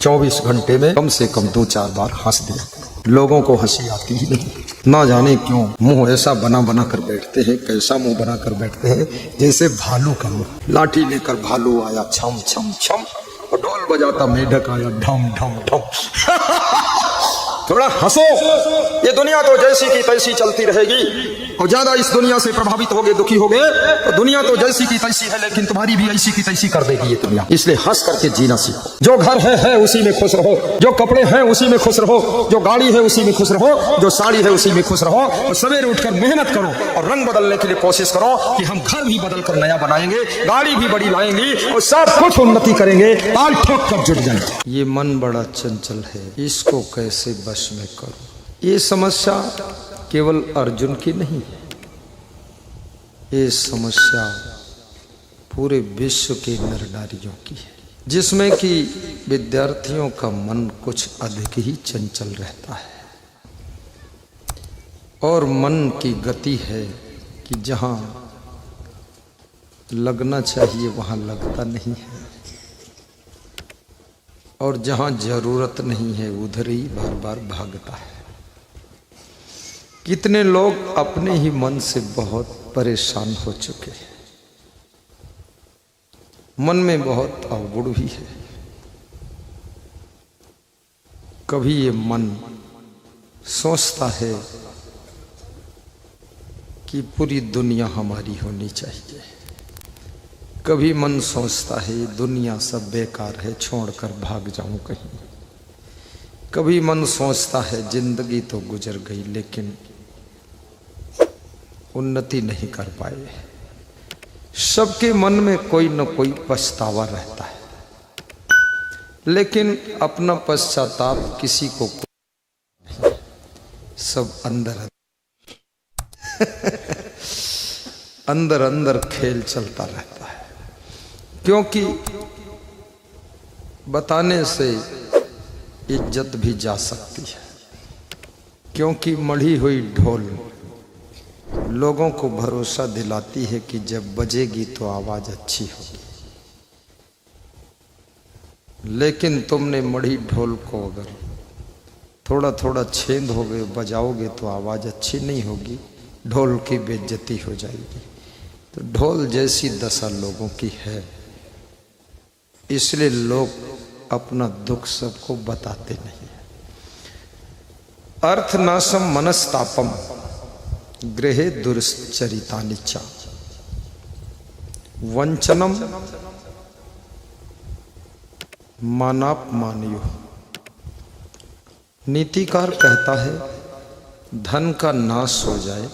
24 घंटे में कम से कम 2-4 बार हंस दिया। लोगों को हंसी आती ही नहीं, ना जाने क्यों मुंह ऐसा बना बना कर बैठते हैं। कैसा मुंह बना कर बैठते हैं, जैसे भालू का मुंह। लाठी लेकर भालू आया छम छम छम, और ढोल बजाता मेढक आया ढम ढम ढम। थोड़ा हंसो, ये दुनिया तो जैसी की तैसी चलती रहेगी, और ज्यादा इस दुनिया से प्रभावित होगे, दुखी होगे तो दुनिया तो जैसी की तैसी है, लेकिन तुम्हारी भी ऐसी की तैसी कर देगी ये दुनिया। इसलिए हंस करके जीना सीखो। जो घर है उसी में खुश रहो, जो कपड़े हैं उसी में खुश रहो, जो गाड़ी है उसी में खुश रहो, जो साड़ी है उसी में खुश रहो। और सवेरे उठकर मेहनत करो और रंग बदलने के लिए कोशिश करो कि हम घर भी बदल कर नया बनाएंगे, गाड़ी भी बड़ी लाएंगे और सब कुछ उन्नति करेंगे, ताल ठोक कर जुट जाएंगे। ये मन बड़ा चंचल है, इसको कैसे बस में करो। ये समस्या केवल अर्जुन की नहीं है, ये समस्या पूरे विश्व के नर नारियों की है, जिसमें कि विद्यार्थियों का मन कुछ अधिक ही चंचल रहता है। और मन की गति है कि जहाँ लगना चाहिए वहाँ लगता नहीं है, और जहाँ जरूरत नहीं है उधर ही बार बार भागता है। कितने लोग अपने ही मन से बहुत परेशान हो चुके हैं, मन में बहुत अवगुण भी है। कभी ये मन सोचता है कि पूरी दुनिया हमारी होनी चाहिए, कभी मन सोचता है ये दुनिया सब बेकार है, छोड़कर भाग जाऊं कहीं। कभी मन सोचता है जिंदगी तो गुजर गई, लेकिन उन्नति नहीं कर पाए। सबके मन में कोई न कोई पछतावा रहता है, लेकिन अपना पश्चाताप किसी को नहीं, सब अंदर अंदर अंदर खेल चलता रहता है। क्योंकि बताने से इज्जत भी जा सकती है, क्योंकि मढ़ी हुई ढोल लोगों को भरोसा दिलाती है कि जब बजेगी तो आवाज अच्छी होगी, लेकिन तुमने मढ़ी ढोल को अगर थोड़ा थोड़ा छेद हो गए बजाओगे तो आवाज अच्छी नहीं होगी, ढोल की बेइज्जती हो जाएगी। तो ढोल जैसी दशा लोगों की है, इसलिए लोग अपना दुख सबको बताते नहीं। अर्थनाशम मनस्तापम गृहे दुश्चरितानि च वंचनम मानापमानयो। नीतिकार कहता है धन का नाश हो जाए,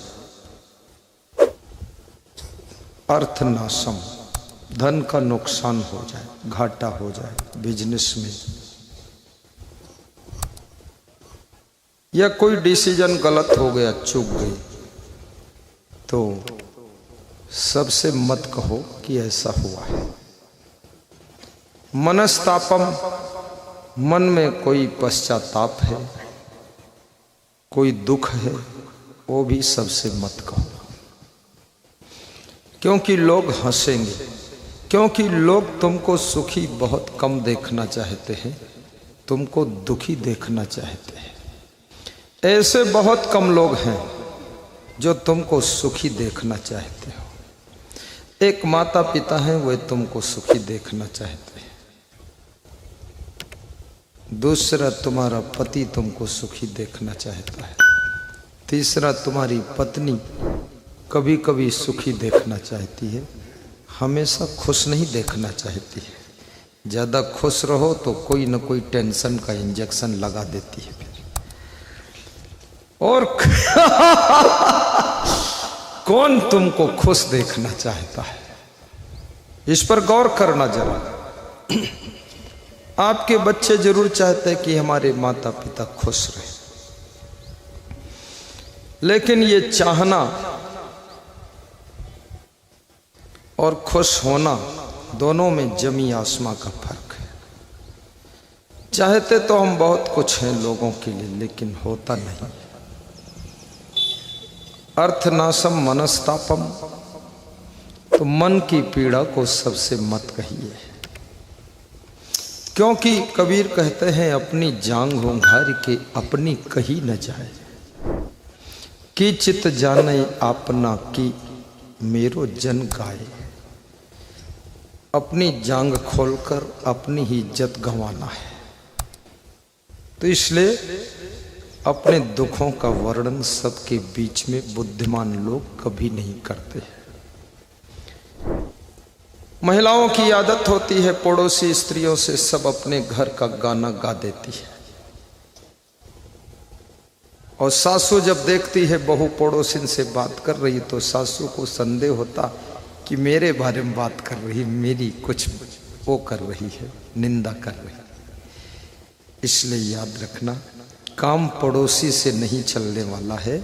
अर्थनाशम धन का नुकसान हो जाए, घाटा हो जाए बिजनेस में, या कोई डिसीजन गलत हो गया, चूक गई, तो सबसे मत कहो कि ऐसा हुआ है। मनस्तापम मन में कोई पश्चाताप है, कोई दुख है, वो भी सबसे मत कहो, क्योंकि लोग हंसेंगे, क्योंकि लोग तुमको सुखी बहुत कम देखना चाहते हैं, तुमको दुखी देखना चाहते हैं। ऐसे बहुत कम लोग हैं जो तुमको सुखी देखना चाहते हो। एक माता पिता हैं, वे तुमको सुखी देखना चाहते हैं। दूसरा तुम्हारा पति तुमको सुखी देखना चाहता है। तीसरा तुम्हारी पत्नी कभी कभी सुखी देखना चाहती है, हमेशा खुश नहीं देखना चाहती है। ज़्यादा खुश रहो तो कोई न कोई टेंशन का इंजेक्शन लगा देती है फिर। और कौन तुमको खुश देखना चाहता है, इस पर गौर करना जरा। आपके बच्चे जरूर चाहते हैं कि हमारे माता पिता खुश रहे, लेकिन ये चाहना और खुश होना दोनों में जमी आसमां का फर्क है। चाहते तो हम बहुत कुछ हैं लोगों के लिए, लेकिन होता नहीं। अर्थनाशम मनस्तापम, तो मन की पीड़ा को सबसे मत कहिए। क्योंकि कबीर कहते हैं अपनी जांग होंघार के अपनी कही न जाए, कि चित जाने आपना की मेरो जन गाए। अपनी जांग खोलकर अपनी ही इज्जत गंवाना है। तो इसलिए अपने दुखों का वर्णन सबके बीच में बुद्धिमान लोग कभी नहीं करते। महिलाओं की आदत होती है पड़ोसी स्त्रियों से सब अपने घर का गाना गा देती है, और सासू जब देखती है बहू पड़ोसिन से बात कर रही तो सासू को संदेह होता कि मेरे बारे में बात कर रही, मेरी कुछ वो कर रही है, निंदा कर रही। इसलिए याद रखना, काम पड़ोसी से नहीं चलने वाला है,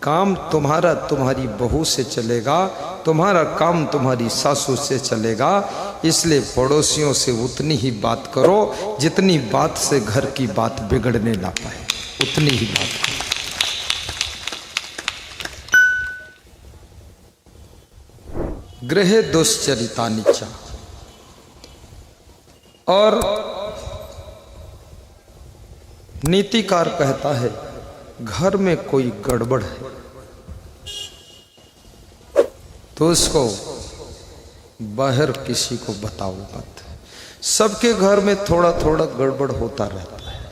काम तुम्हारा तुम्हारी बहू से चलेगा, तुम्हारा काम तुम्हारी सासू से चलेगा। इसलिए पड़ोसियों से उतनी ही बात करो जितनी बात से घर की बात बिगड़ने ना पाए, उतनी ही बात करो। गृहे दुश्चरितानि च, और नीतिकार कहता है घर में कोई गड़बड़ है तो उसको बाहर किसी को बताओ मत। सबके घर में थोड़ा थोड़ा गड़बड़ होता रहता है।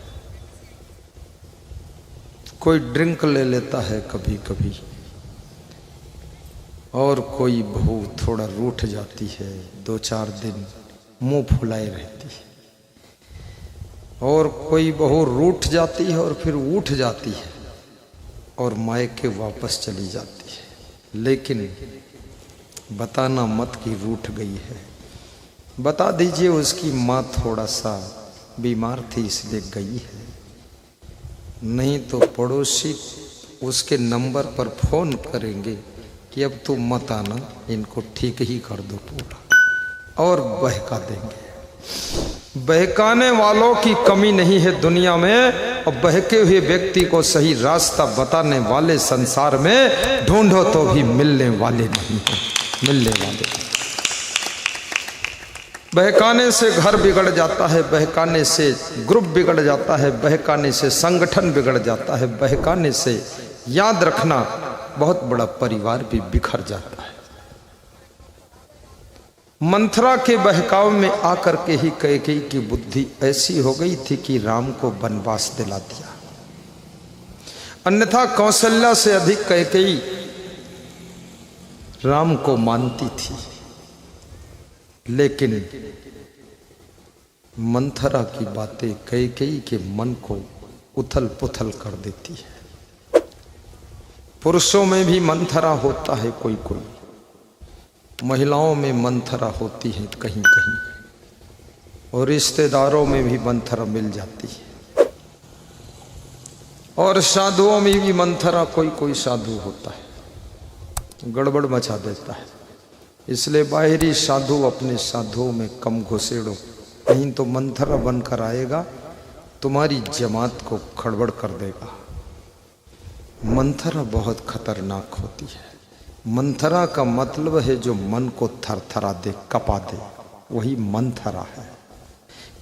कोई ड्रिंक ले लेता है कभी कभी, और कोई बहू थोड़ा रूठ जाती है, 2-4 दिन मुंह फुलाए रहती है, और कोई बहू रूठ जाती है और फिर उठ जाती है और मायके वापस चली जाती है। लेकिन बताना मत कि रूठ गई है, बता दीजिए उसकी माँ थोड़ा सा बीमार थी इसलिए गई है। नहीं तो पड़ोसी उसके नंबर पर फोन करेंगे कि अब तू मत आना, इनको ठीक ही कर दो पूरा, और बहका देंगे। बहकाने वालों की कमी नहीं है दुनिया में, और बहके हुए व्यक्ति को सही रास्ता बताने वाले संसार में ढूंढो तो भी मिलने वाले नहीं है, मिलने वाले। बहकाने से घर बिगड़ जाता है, बहकाने से ग्रुप बिगड़ जाता है, बहकाने से संगठन बिगड़ जाता है, बहकाने से याद रखना बहुत बड़ा परिवार भी बिखर जाता है। मंथरा के बहकाव में आकर के ही कैकेयी की बुद्धि ऐसी हो गई थी कि राम को वनवास दिला दिया। अन्यथा कौशल्या से अधिक कैकेयी राम को मानती थी, लेकिन मंथरा की बातें कैकेयी के मन को उथल पुथल कर देती है। पुरुषों में भी मंथरा होता है कोई कोई, महिलाओं में मंथरा होती है कहीं कहीं, और रिश्तेदारों में भी मंथरा मिल जाती है, और साधुओं में भी मंथरा कोई कोई साधु होता है, गड़बड़ मचा देता है। इसलिए बाहरी साधु अपने साधुओं में कम घुसेड़ो, नहीं तो मंथरा बनकर आएगा, तुम्हारी जमात को खड़बड़ कर देगा। मंथरा बहुत खतरनाक होती है। मंथरा का मतलब है जो मन को थरथरा दे, कपा दे, वही मंथरा है।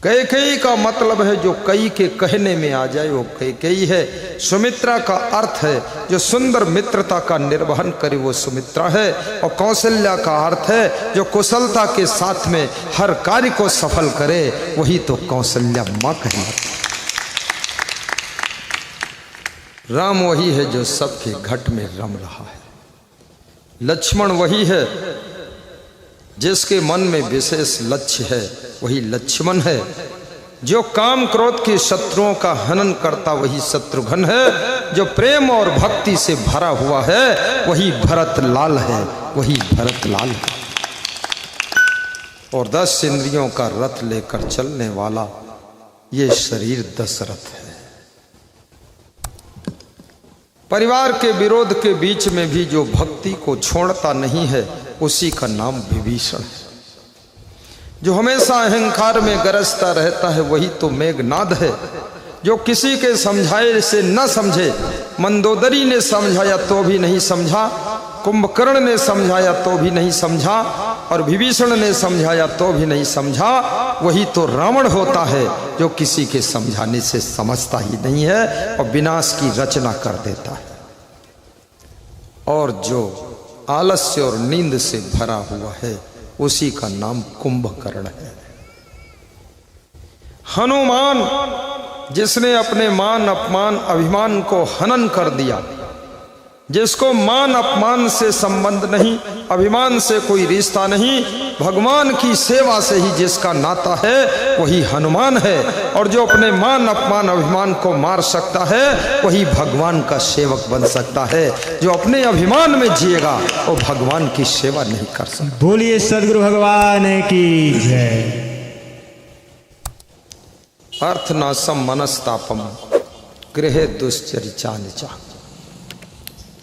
कैकेयी का मतलब है जो कई के कहने में आ जाए, वो कैकेयी है। सुमित्रा का अर्थ है जो सुंदर मित्रता का निर्वहन करे, वो सुमित्रा है। और कौशल्या का अर्थ है जो कुशलता के साथ में हर कार्य को सफल करे, वही तो कौशल्या माँ कहलाती। राम वही है जो सबके घट में रम रहा है। लक्ष्मण वही है जिसके मन में विशेष लक्ष्य है, वही लक्ष्मण है। जो काम क्रोध के शत्रुओं का हनन करता वही शत्रुघ्न है। जो प्रेम और भक्ति से भरा हुआ है वही भरत लाल है, वही भरत लाल है। और 10 इंद्रियों का रथ लेकर चलने वाला ये शरीर दशरथ है। परिवार के विरोध के बीच में भी जो भक्ति को छोड़ता नहीं है उसी का नाम विभीषण है। जो हमेशा अहंकार में गरजता रहता है वही तो मेघनाद है। जो किसी के समझाए से न समझे, मंदोदरी ने समझाया तो भी नहीं समझा, कुंभकर्ण ने समझाया तो भी नहीं समझा, और विभीषण ने समझाया तो भी नहीं समझा, वही तो रावण होता है जो किसी के समझाने से समझता ही नहीं है और विनाश की रचना कर देता है। और जो आलस्य और नींद से भरा हुआ है उसी का नाम कुंभकर्ण है। हनुमान जिसने अपने मान अपमान अभिमान को हनन कर दिया, जिसको मान अपमान से संबंध नहीं, अभिमान से कोई रिश्ता नहीं, भगवान की सेवा से ही जिसका नाता है वही हनुमान है। और जो अपने मान अपमान अभिमान को मार सकता है वही भगवान का सेवक बन सकता है। जो अपने अभिमान में जिएगा वो भगवान की सेवा नहीं कर सकता। बोलिए सदगुरु भगवान की जय। अर्थनाशम मनस्तापम गृहे दुश्चर्चा निचा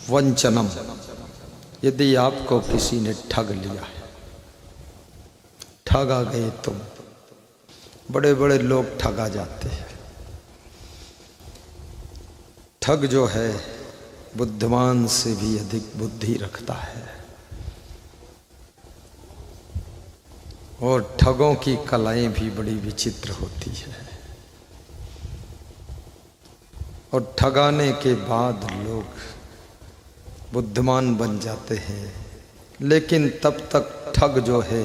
वंचनम। यदि आपको किसी ने ठग लिया है, ठगा गए तुम। बड़े बड़े लोग ठगा जाते हैं। ठग जो है बुद्धिमान से भी अधिक बुद्धि रखता है और ठगों की कलाएं भी बड़ी विचित्र होती है। और ठगाने के बाद लोग बुद्धिमान बन जाते हैं, लेकिन तब तक ठग जो है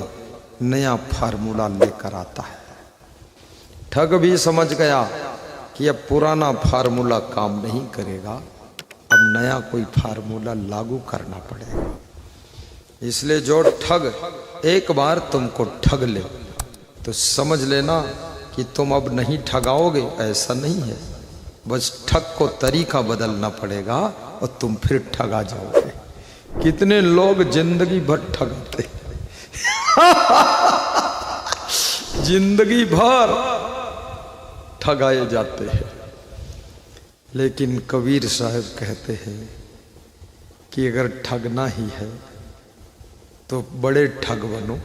नया फार्मूला लेकर आता है। ठग भी समझ गया कि अब पुराना फार्मूला काम नहीं करेगा, अब नया कोई फार्मूला लागू करना पड़ेगा। इसलिए जो ठग एक बार तुमको ठग ले तो समझ लेना कि तुम अब नहीं ठगाओगे, ऐसा नहीं है। बस ठग को तरीका बदलना पड़ेगा और तुम फिर ठगा जाओगे। कितने लोग जिंदगी भर ठगाते जिंदगी भर ठगाए जाते हैं। लेकिन कबीर साहब कहते हैं कि अगर ठगना ही है तो बड़े ठग बनो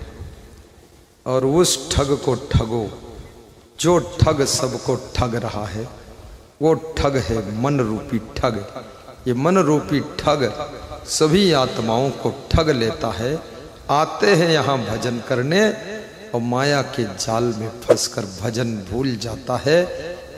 और उस ठग को ठगो जो ठग सबको ठग रहा है। वो ठग है मन रूपी ठग। ये मन रूपी ठग सभी आत्माओं को ठग लेता है। आते हैं यहाँ भजन करने और माया के जाल में फंसकर भजन भूल जाता है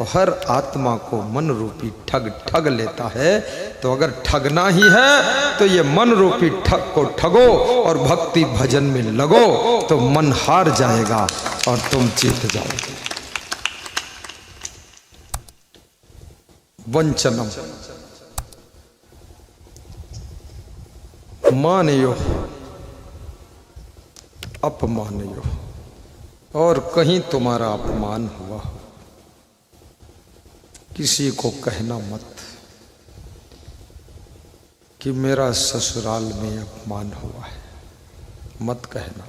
और हर आत्मा को मन रूपी ठग ठग लेता है। तो अगर ठगना ही है तो ये मन रूपी ठग को ठगो और भक्ति भजन में लगो तो मन हार जाएगा और तुम जीत जाओगे। वंचनम मानयो अपमानयो। और कहीं तुम्हारा अपमान हुआ, किसी को कहना मत कि मेरा ससुराल में अपमान हुआ है, मत कहना।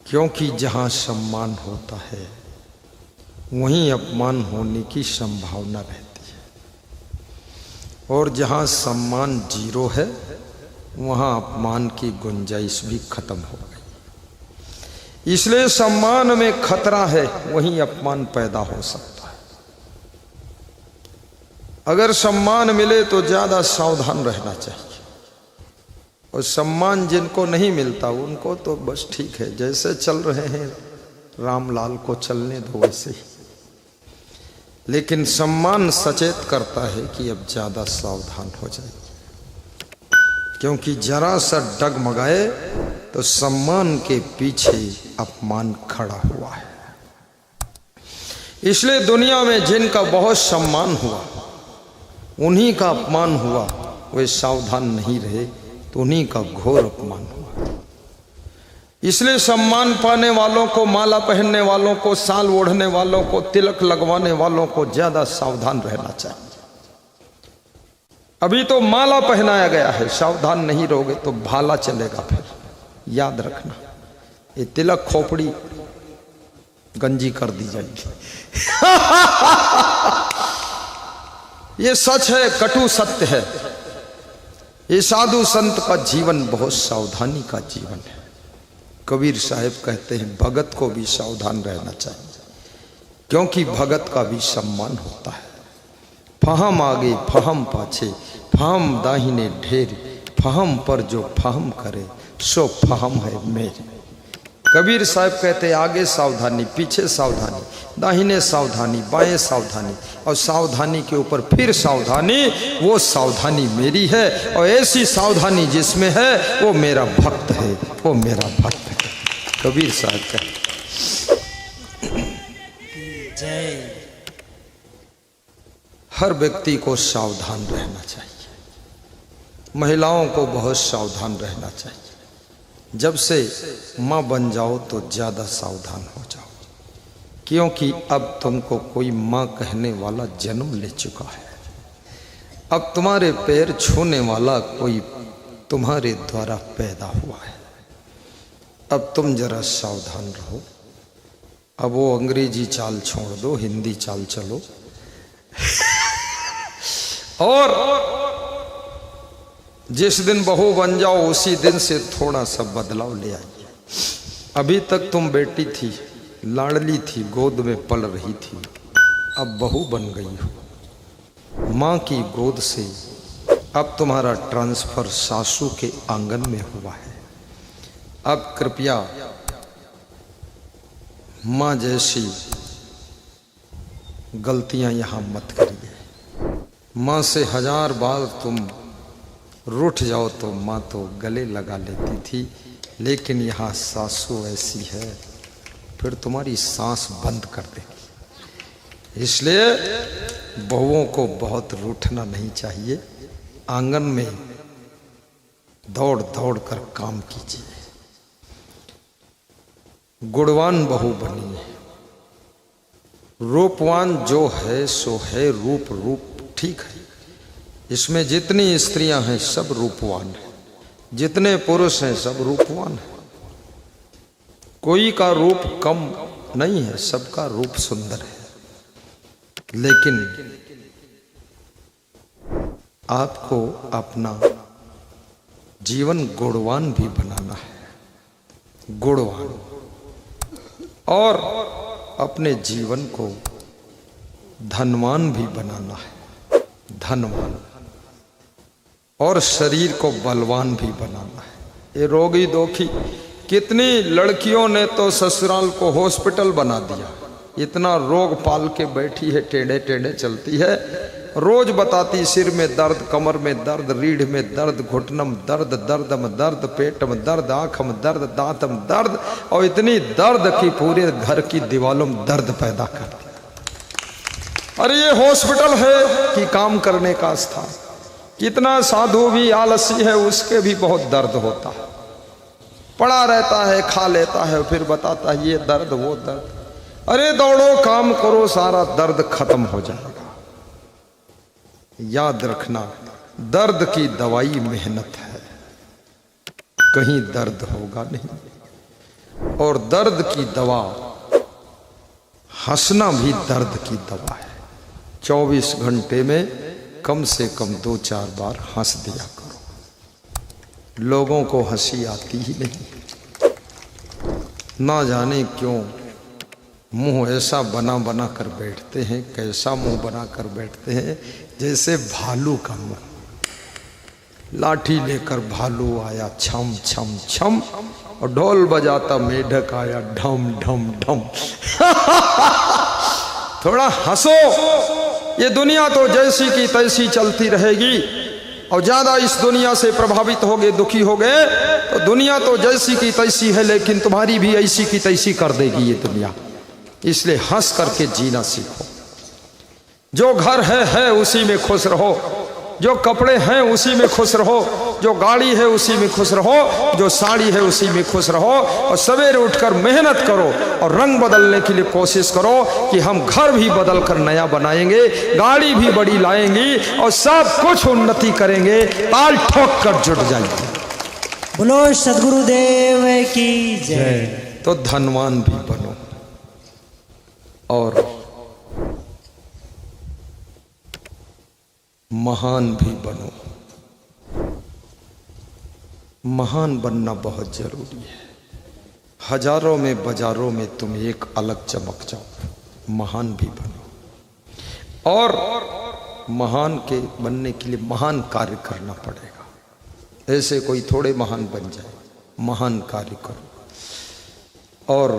क्योंकि जहां सम्मान होता है वहीं अपमान होने की संभावना रहती है और जहां सम्मान जीरो है वहां अपमान की गुंजाइश भी खत्म हो गई। इसलिए सम्मान में खतरा है, वहीं अपमान पैदा हो सकता है। अगर सम्मान मिले तो ज्यादा सावधान रहना चाहिए और सम्मान जिनको नहीं मिलता उनको तो बस ठीक है, जैसे चल रहे हैं रामलाल को चलने दो वैसे ही। लेकिन सम्मान सचेत करता है कि अब ज्यादा सावधान हो जाए, क्योंकि जरा सा डगमगाए तो सम्मान के पीछे अपमान खड़ा हुआ है। इसलिए दुनिया में जिनका बहुत सम्मान हुआ उन्हीं का अपमान हुआ, वे सावधान नहीं रहे तो उन्हीं का घोर अपमान हुआ। इसलिए सम्मान पाने वालों को, माला पहनने वालों को, साल ओढ़ने वालों को, तिलक लगवाने वालों को ज्यादा सावधान रहना चाहिए। अभी तो माला पहनाया गया है, सावधान नहीं रहोगे तो भाला चलेगा। फिर याद रखना, ये तिलक खोपड़ी गंजी कर दी जाएगी। ये सच है, कटु सत्य है। ये साधु संत का जीवन बहुत सावधानी का जीवन है। कबीर साहब कहते हैं भगत को भी सावधान रहना चाहिए, क्योंकि भगत का भी सम्मान होता है। फहम आगे फहम पाछे, फहम दाहिने ढेर, फहम पर जो फहम करे सो फहम है मेरे। कबीर साहब कहते आगे सावधानी, पीछे सावधानी, दाहिने सावधानी, बाएं सावधानी, और सावधानी के ऊपर फिर सावधानी। वो सावधानी मेरी है, और ऐसी सावधानी जिसमें है वो मेरा भक्त है, वो मेरा भक्त है। कबीर साहब कहते हर व्यक्ति को सावधान रहना चाहिए। महिलाओं को बहुत सावधान रहना चाहिए। जब से माँ बन जाओ तो ज़्यादा सावधान हो जाओ, क्योंकि अब तुमको कोई माँ कहने वाला जन्म ले चुका है। अब तुम्हारे पैर छूने वाला कोई तुम्हारे द्वारा पैदा हुआ है। अब तुम जरा सावधान रहो। अब वो अंग्रेजी चाल छोड़ दो, हिंदी चाल चलो और जिस दिन बहू बन जाओ उसी दिन से थोड़ा सा बदलाव ले आइए। अभी तक तुम बेटी थी, लाडली थी, गोद में पल रही थी, अब बहू बन गई हो। माँ की गोद से अब तुम्हारा ट्रांसफर सासू के आंगन में हुआ है। अब कृपया माँ जैसी गलतियां यहां मत करिए। माँ से 1000 बार तुम रूठ जाओ तो माँ तो गले लगा लेती थी, लेकिन यहाँ सासू ऐसी है फिर तुम्हारी सांस बंद कर देगी। इसलिए बहुओं को बहुत रूठना नहीं चाहिए। आंगन में दौड़ दौड़ कर काम कीजिए। गुणवान बहू बनी है। रूपवान जो है सो है, रूप ठीक है। इसमें जितनी स्त्रियां हैं सब रूपवान हैं, जितने पुरुष हैं सब रूपवान हैं। कोई का रूप कम नहीं है, सबका रूप सुंदर है। लेकिन आपको अपना जीवन गुणवान भी बनाना है, गुणवान, और अपने जीवन को धनवान भी बनाना है, धनवान, और शरीर को बलवान भी बनाना है। ये रोगी दोखी कितनी लड़कियों ने तो ससुराल को हॉस्पिटल बना दिया। इतना रोग पाल के बैठी है, टेढ़े टेढ़े चलती है, रोज बताती सिर में दर्द, कमर में दर्द, रीढ़ में दर्द, घुटनम दर्द, दर्दम दर्द, पेटम दर्द, आंखम दर्द, दांतम दर्द, और इतनी दर्द कि पूरे घर की दीवालों में दर्द पैदा कर दिया। अरे ये हॉस्पिटल है कि काम करने का स्थान? कितना साधु भी आलसी है, उसके भी बहुत दर्द होता है। पड़ा रहता है, खा लेता है, फिर बताता है ये दर्द वो दर्द। अरे दौड़ो, काम करो, सारा दर्द खत्म हो जाएगा। याद रखना, दर्द की दवाई मेहनत है, कहीं दर्द होगा नहीं। और दर्द की दवा, हंसना भी दर्द की दवा है। 24 घंटे में कम से कम 2-4 बार हंस दिया करो। लोगों को हंसी आती ही नहीं, ना जाने क्यों मुंह ऐसा बना बना कर बैठते हैं। कैसा मुंह बना कर बैठते हैं? जैसे भालू का मुंह। लाठी लेकर भालू आया छम छम छम, और ढोल बजाता मेढक आया ढम ढम ढम। थोड़ा हंसो। ये दुनिया तो जैसी की तैसी चलती रहेगी, और ज्यादा इस दुनिया से प्रभावित हो गए, दुखी हो गए, तो दुनिया तो जैसी की तैसी है, लेकिन तुम्हारी भी ऐसी की तैसी कर देगी ये दुनिया। इसलिए हंस करके जीना सीखो। जो घर है उसी में खुश रहो, जो कपड़े हैं उसी में खुश रहो, जो गाड़ी है उसी में खुश रहो, जो साड़ी है उसी में खुश रहो, और सवेरे उठकर मेहनत करो और रंग बदलने के लिए कोशिश करो कि हम घर भी बदल कर नया बनाएंगे, गाड़ी भी बड़ी लाएंगी, और सब कुछ उन्नति करेंगे। ताल ठोक कर जुट जाएंगे। बोलो सद्गुरुदेव की जय। तो धनवान भी बनो और महान भी बनो। महान बनना बहुत जरूरी है। हजारों में बाजारों में तुम एक अलग चमक जाओ। महान भी बनो, और महान के बनने के लिए महान कार्य करना पड़ेगा। ऐसे कोई थोड़े महान बन जाए, महान कार्य करो। और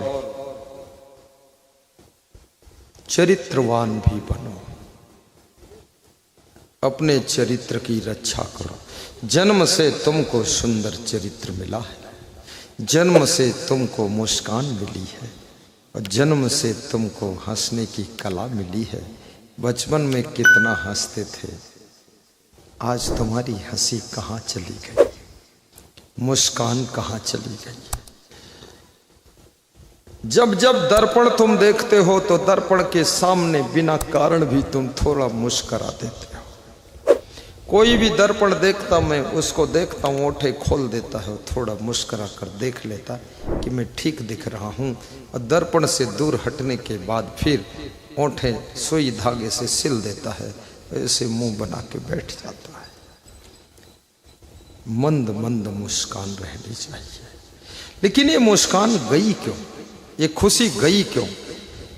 चरित्रवान भी बनो। अपने चरित्र की रक्षा करो। जन्म से तुमको सुंदर चरित्र मिला है, जन्म से तुमको मुस्कान मिली है और जन्म से तुमको हंसने की कला मिली है। बचपन में कितना हंसते थे, आज तुम्हारी हंसी कहाँ चली गई, मुस्कान कहाँ चली गई। जब जब दर्पण तुम देखते हो तो दर्पण के सामने बिना कारण भी तुम थोड़ा मुस्करा देते हो। कोई भी दर्पण देखता, मैं उसको देखता हूँ, ओठे खोल देता है, थोड़ा मुस्करा कर देख लेता कि मैं ठीक दिख रहा हूँ, और दर्पण से दूर हटने के बाद फिर ओठे सुई धागे से सिल देता है, ऐसे मुंह बना के बैठ जाता है। मंद मंद मुस्कान रहनी चाहिए। लेकिन ये मुस्कान गई क्यों, ये खुशी गई क्यों?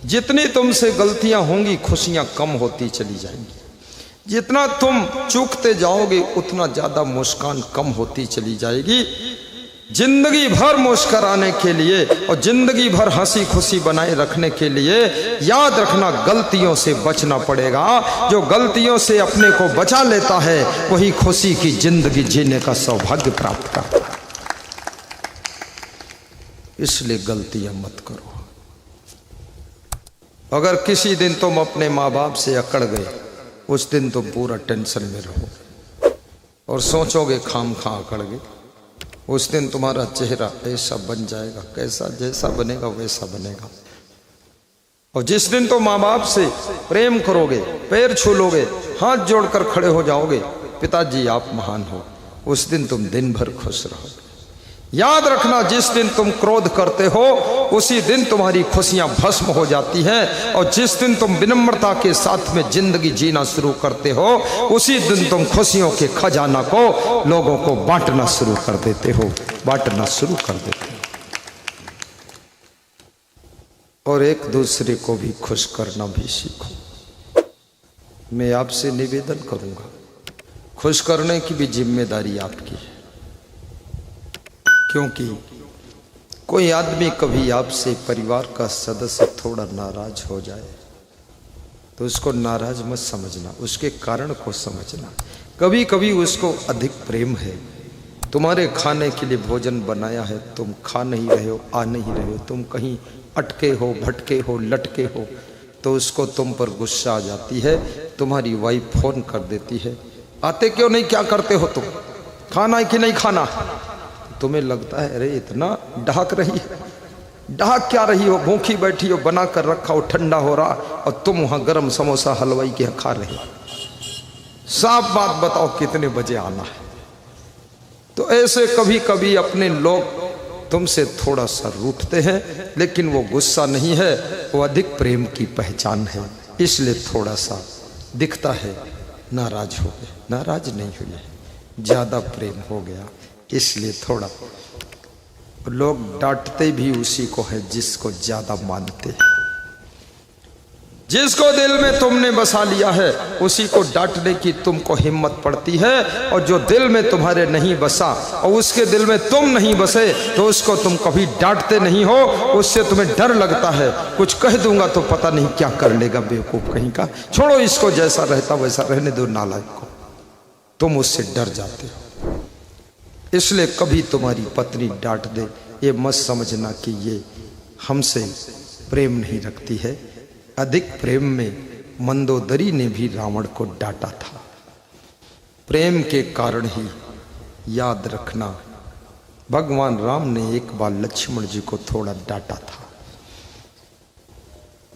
जितनी तुमसे गलतियां होंगी खुशियां कम होती चली जाएंगी। जितना तुम चूकते जाओगे उतना ज्यादा मुस्कान कम होती चली जाएगी। जिंदगी भर मुस्कुराने के लिए और जिंदगी भर हंसी खुशी बनाए रखने के लिए याद रखना, गलतियों से बचना पड़ेगा। जो गलतियों से अपने को बचा लेता है वही खुशी की जिंदगी जीने का सौभाग्य प्राप्त करता है। इसलिए गलतियां मत करो। अगर किसी दिन तुम अपने माँ बाप से अकड़ गए, उस दिन तुम पूरा टेंशन में रहोगे और सोचोगे खाम खा अकड़ गए। उस दिन तुम्हारा चेहरा ऐसा बन जाएगा, कैसा जैसा बनेगा वैसा बनेगा। और जिस दिन तुम माँ बाप से प्रेम करोगे, पैर छू लोगे, हाथ जोड़कर खड़े हो जाओगे, पिताजी आप महान हो, उस दिन तुम दिन भर खुश रहोगे। याद रखना, जिस दिन तुम क्रोध करते हो उसी दिन तुम्हारी खुशियां भस्म हो जाती हैं, और जिस दिन तुम विनम्रता के साथ में जिंदगी जीना शुरू करते हो उसी दिन तुम खुशियों के खजाना को लोगों को बांटना शुरू कर देते हो, बांटना शुरू कर देते हो। और एक दूसरे को भी खुश करना भी सीखो। मैं आपसे निवेदन करूंगा, खुश करने की भी जिम्मेदारी आपकी है। क्योंकि कोई आदमी कभी आपसे, परिवार का सदस्य थोड़ा नाराज हो जाए तो उसको नाराज मत समझना, उसके कारण को समझना। कभी कभी उसको अधिक प्रेम है, तुम्हारे खाने के लिए भोजन बनाया है, तुम खा नहीं रहे हो, आ नहीं रहे हो, तुम कहीं अटके हो, भटके हो, लटके हो, तो उसको तुम पर गुस्सा आ जाती है। तुम्हारी वाइफ फोन कर देती है, आते क्यों नहीं, क्या करते हो तुम, खाना है कि नहीं खाना? तुम्हें लगता है अरे इतना ढाक रही है, ढाक क्या रही हो, भूखी बैठी हो, बना कर रखा हो, ठंडा हो रहा, और तुम वहां गरम समोसा हलवाई के खा रहे हो। साफ बात बताओ कितने बजे आना है? तो ऐसे कभी कभी अपने लोग तुमसे थोड़ा सा रूठते हैं, लेकिन वो गुस्सा नहीं है, वो अधिक प्रेम की पहचान है। इसलिए थोड़ा सा दिखता है नाराज हो गए, नाराज नहीं हुए, ज्यादा प्रेम हो गया, इसलिए थोड़ा। लोग डांटते भी उसी को है जिसको ज्यादा मानते हैं। जिसको दिल में तुमने बसा लिया है उसी को डांटने की तुमको हिम्मत पड़ती है, और जो दिल में तुम्हारे नहीं बसा और उसके दिल में तुम नहीं बसे तो उसको तुम कभी डांटते नहीं हो। उससे तुम्हें डर लगता है, कुछ कह दूंगा तो पता नहीं क्या कर लेगा, बेवकूफ कहीं का, छोड़ो इसको, जैसा रहता वैसा रहने दो, नालायक को। तुम उससे डर जाते हो। इसलिए कभी तुम्हारी पत्नी डांट दे, ये मत समझना कि ये हमसे प्रेम नहीं रखती है। अधिक प्रेम में मंदोदरी ने भी रावण को डांटा था। प्रेम के कारण ही, याद रखना, भगवान राम ने एक बार लक्ष्मण जी को थोड़ा डांटा था।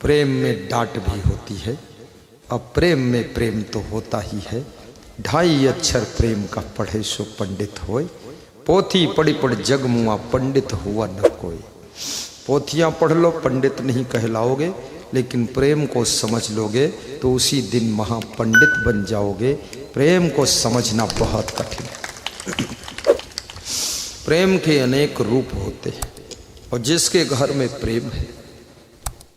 प्रेम में डांट भी होती है, अब प्रेम में प्रेम तो होता ही है। 2.5 अक्षर प्रेम का पढ़े सो पंडित होए, पोथी पढ़ी पढ़ जग मुआ, पंडित हुआ न कोई। पोथियां पढ़ लो, पंडित नहीं कहलाओगे, लेकिन प्रेम को समझ लोगे तो उसी दिन महापंडित बन जाओगे। प्रेम को समझना बहुत कठिन है। प्रेम के अनेक रूप होते हैं, और जिसके घर में प्रेम है,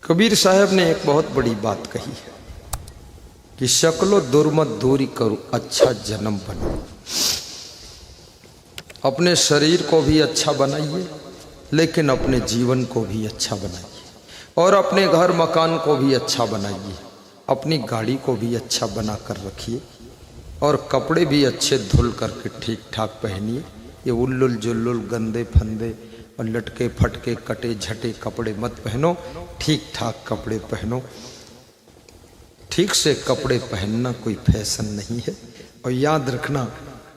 कबीर साहब ने एक बहुत बड़ी बात कही है कि शक्लो दुर्मत दूरी करो, अच्छा जन्म बनो। अपने शरीर को भी अच्छा बनाइए लेकिन अपने जीवन को भी अच्छा बनाइए और अपने घर मकान को भी अच्छा बनाइए, अपनी गाड़ी को भी अच्छा बना कर रखिए और कपड़े भी अच्छे धुल करके ठीक ठाक पहनिए। ये उल्लुल जुल्लुल गंदे फंदे और लटके फटके कटे झटे कपड़े मत पहनो, ठीक ठाक कपड़े पहनो। ठीक से कपड़े पहनना कोई फैशन नहीं है। और याद रखना,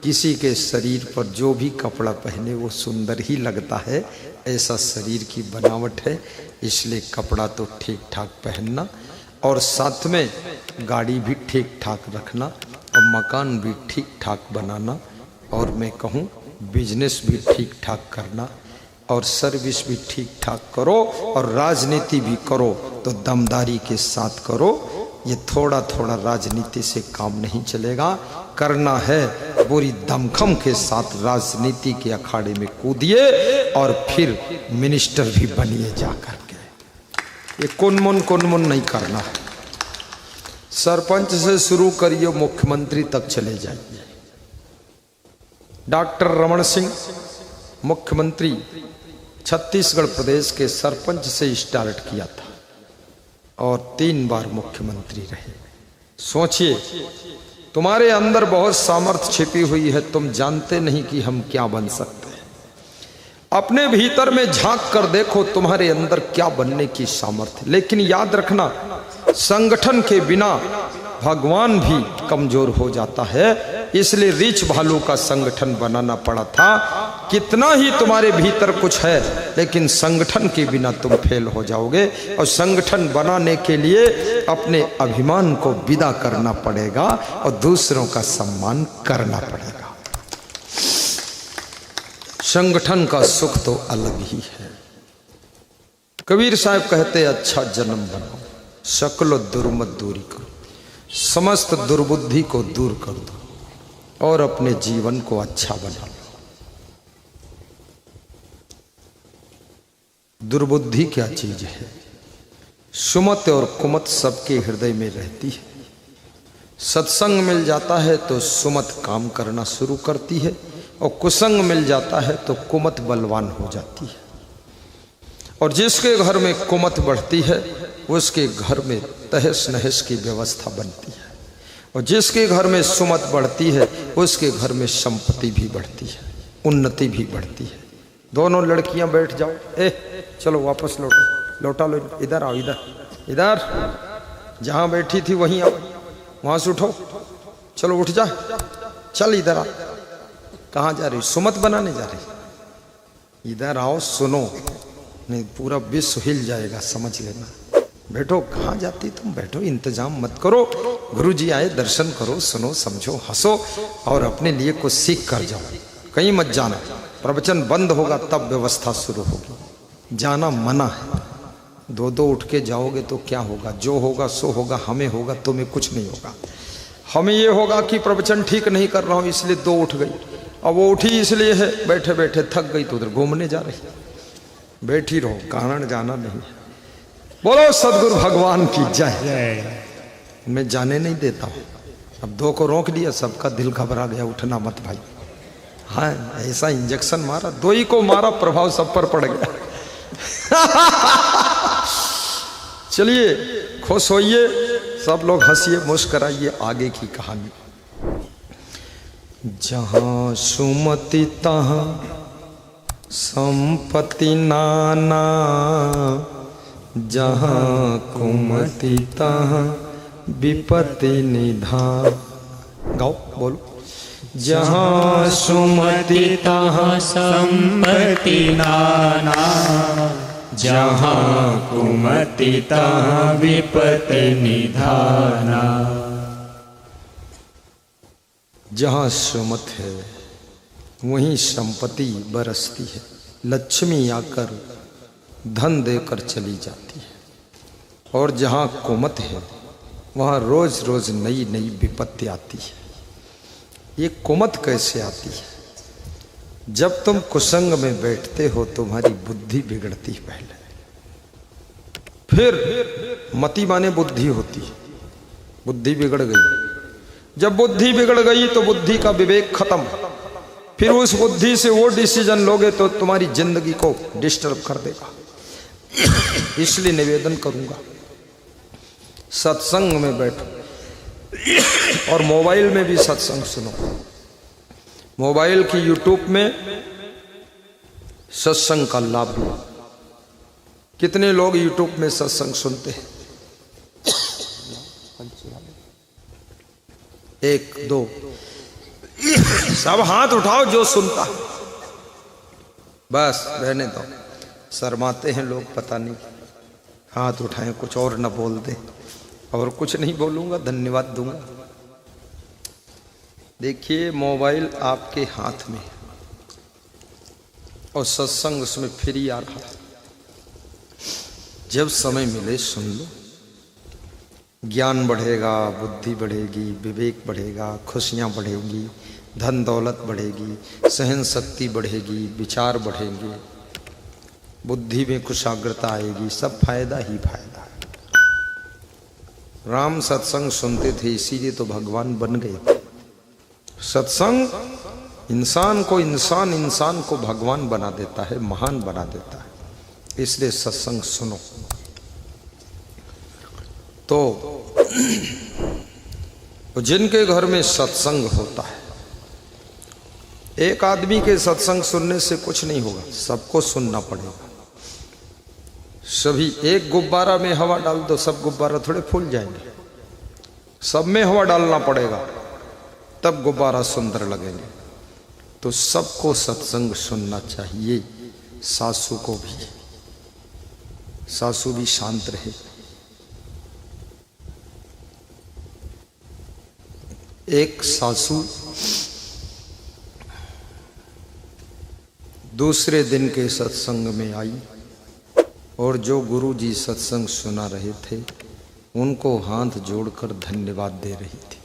किसी के शरीर पर जो भी कपड़ा पहने वो सुंदर ही लगता है, ऐसा शरीर की बनावट है। इसलिए कपड़ा तो ठीक ठाक पहनना और साथ में गाड़ी भी ठीक ठाक रखना और मकान भी ठीक ठाक बनाना और मैं कहूँ बिजनेस भी ठीक ठाक करना और सर्विस भी ठीक ठाक करो और राजनीति भी करो तो दमदारी के साथ करो। ये थोड़ा थोड़ा राजनीति से काम नहीं चलेगा, करना है पूरी दमखम के साथ राजनीति के अखाड़े में कूदिए और फिर मिनिस्टर भी बनिए जा करके। ये कुनमुन नहीं करना है। सरपंच से शुरू करिए, मुख्यमंत्री तक चले जाइए। डॉक्टर रमन सिंह मुख्यमंत्री छत्तीसगढ़ प्रदेश के सरपंच से स्टार्ट किया था और 3 बार मुख्यमंत्री रहे। सोचिए, तुम्हारे अंदर बहुत सामर्थ्य छिपी हुई है, तुम जानते नहीं कि हम क्या बन सकते हैं। अपने भीतर में झांक कर देखो तुम्हारे अंदर क्या बनने की सामर्थ्य। लेकिन याद रखना, संगठन के बिना भगवान भी कमजोर हो जाता है। इसलिए रीछ भालू का संगठन बनाना पड़ा था। कितना ही तुम्हारे भीतर कुछ है, लेकिन संगठन के बिना तुम फेल हो जाओगे। और संगठन बनाने के लिए अपने अभिमान को विदा करना पड़ेगा और दूसरों का सम्मान करना पड़ेगा। संगठन का सुख तो अलग ही है। कबीर साहब कहते, अच्छा जन्म बनाओ, सकल दुर्मत दूरी करो, समस्त दुर्बुद्धि को दूर कर दो और अपने जीवन को अच्छा बना लो। दुर्बुद्धि क्या चीज है? सुमत और कुमत सबके हृदय में रहती है। सत्संग मिल जाता है तो सुमत काम करना शुरू करती है और कुसंग मिल जाता है तो कुमत बलवान हो जाती है। और जिसके घर में कुमत बढ़ती है उसके घर में तहस नहस की व्यवस्था बनती है और जिसके घर में सुमत बढ़ती है उसके घर में संपत्ति भी बढ़ती है, उन्नति भी बढ़ती है। दोनों लड़कियां बैठ जाओ, चलो वापस लौटा लो, इधर आओ, इधर जहां बैठी थी वहीं आओ, वहां से उठो, चलो उठ जा, चल इधर आ। कहाँ जा रही? सुमत बनाने जा रही? इधर आओ, सुनो, नहीं पूरा विश्व हिल जाएगा, समझ लेना। बैठो, कहाँ जाती तुम? बैठो, इंतजाम मत करो। गुरुजी आए, दर्शन करो, सुनो, समझो, हंसो और अपने लिए कुछ सीख कर जाओ। कहीं मत जाना, प्रवचन बंद होगा तब व्यवस्था शुरू होगी। जाना मना है। दो उठ के जाओगे तो क्या होगा? जो होगा सो होगा, हमें होगा, तुम्हें कुछ नहीं होगा। हमें ये होगा कि प्रवचन ठीक नहीं कर रहा हूँ इसलिए 2 उठ गई। अब वो उठी इसलिए है, बैठे बैठे थक गई तो उधर घूमने जा रही। बैठी रहो, कारण जाना नहीं। बोलो सदगुरु भगवान की जय। मैं जाने नहीं देता हूँ। अब 2 को रोक दिया, सबका दिल घबरा गया, उठना मत भाई। हाँ, ऐसा इंजेक्शन मारा, 2 ही को मारा, प्रभाव सब पर पड़ गया। चलिए खुश होइए, सब लोग हंसिए, मुस्कराइए। आगे की कहानी। जहाँ सुमति तहाँ संपत्ति नाना, जहाँ कुमति तहाँ विपत्ति निधान। गाओ, बोलो। जहाँ सुमति तहाँ संपत्ति नाना, जहाँ कुमति तहाँ विपत्ति निधाना। जहाँ सुमत है वहीं संपत्ति बरसती है। लक्ष्मी आकर धन देकर चली जाती है और जहाँ कुमत है वहाँ रोज रोज नई नई विपत्ति आती है। ये कुमत कैसे आती है? जब तुम कुसंग में बैठते हो तुम्हारी बुद्धि बिगड़ती है पहले, फिर मति माने बुद्धि होती है। बुद्धि बिगड़ गई। जब बुद्धि बिगड़ गई तो बुद्धि का विवेक खत्म, फिर उस बुद्धि से वो डिसीजन लोगे तो तुम्हारी जिंदगी को डिस्टर्ब कर देगा। इसलिए निवेदन करूंगा, सत्संग में बैठो और मोबाइल में भी सत्संग सुनो। मोबाइल की यूट्यूब में सत्संग का लाभ लो। कितने लोग यूट्यूब में सत्संग सुनते हैं? 1 2 सब हाथ उठाओ जो सुनता। बस रहने दो, शर्माते हैं लोग, पता नहीं हाथ उठाएं, कुछ और न बोल दे। और कुछ नहीं बोलूंगा, धन्यवाद दूंगा। देखिए मोबाइल आपके हाथ में और सत्संग उसमें फ्री आ रहा। जब समय मिले सुन लो, ज्ञान बढ़ेगा, बुद्धि बढ़ेगी, विवेक बढ़ेगा, खुशियां बढ़ेंगी, धन दौलत बढ़ेगी, सहन शक्ति बढ़ेगी, विचार बढ़ेंगे, बुद्धि में कुशाग्रता आएगी, सब फायदा ही फायदा है। राम सत्संग सुनते थे, इसीलिए तो भगवान बन गए। सत्संग इंसान को इंसान को भगवान बना देता है, महान बना देता है। इसलिए सत्संग सुनो। तो जिनके घर में सत्संग होता है, एक आदमी के सत्संग सुनने से कुछ नहीं होगा, सबको सुनना पड़ेगा। सभी एक गुब्बारा में हवा डाल दो, सब गुब्बारा थोड़े फूल जाएंगे। सब में हवा डालना पड़ेगा, तब गुब्बारा सुंदर लगेंगे। तो सबको सत्संग सुनना चाहिए, सासू को भी। सासू भी शांत रहे। एक सासू दूसरे दिन के सत्संग में आई और जो गुरुजी सत्संग सुना रहे थे उनको हाथ जोड़कर धन्यवाद दे रही थी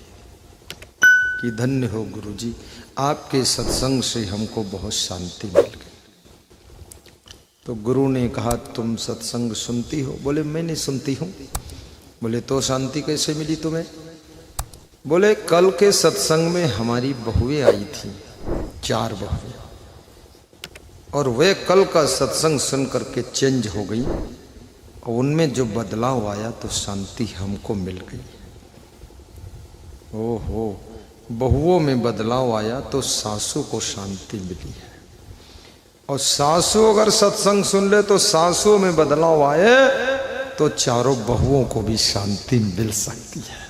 कि धन्य हो गुरुजी, आपके सत्संग से हमको बहुत शांति मिल गई। तो गुरु ने कहा तुम सत्संग सुनती हो? बोले मैं नहीं सुनती हूँ। बोले तो शांति कैसे मिली तुम्हें? बोले कल के सत्संग में हमारी बहुएं आई थी, 4 बहुएं, और वे कल का सत्संग सुन करके चेंज हो गई और उनमें जो बदलाव आया तो शांति हमको मिल गई। ओहो, बहुओं में बदलाव आया तो सासू को शांति मिली है। और सासू अगर सत्संग सुन ले तो सासू में बदलाव आए तो चारों बहुओं को भी शांति मिल सकती है।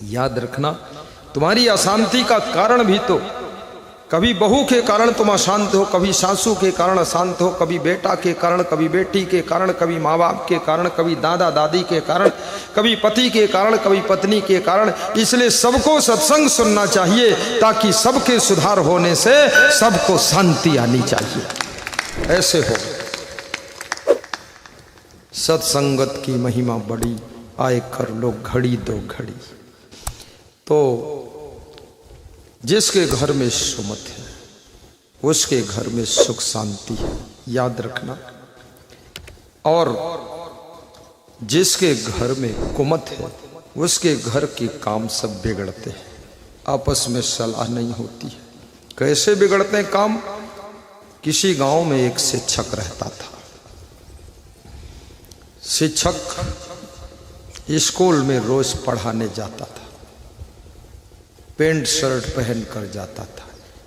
याद रखना, तुम्हारी अशांति का कारण भी तो कभी बहू के कारण तुम अशांत हो, कभी सासू के कारण अशांत हो, कभी बेटा के कारण, कभी बेटी के कारण, कभी माँ बाप के कारण, कभी दादा दादी के कारण, कभी पति के कारण, कभी पत्नी के कारण। इसलिए सबको सत्संग सुनना चाहिए ताकि सबके सुधार होने से सबको शांति आनी चाहिए। ऐसे हो सत्संगत की महिमा बड़ी, आए कर लो घड़ी 2 घड़ी। तो जिसके घर में सुमत है उसके घर में सुख शांति है, याद रखना। और जिसके घर में कुमत है उसके घर के काम सब बिगड़ते हैं, आपस में सलाह नहीं होती है। कैसे बिगड़ते हैं काम? किसी गांव में एक शिक्षक रहता था। शिक्षक स्कूल में रोज पढ़ाने जाता था, पेंट शर्ट पहन कर जाता था।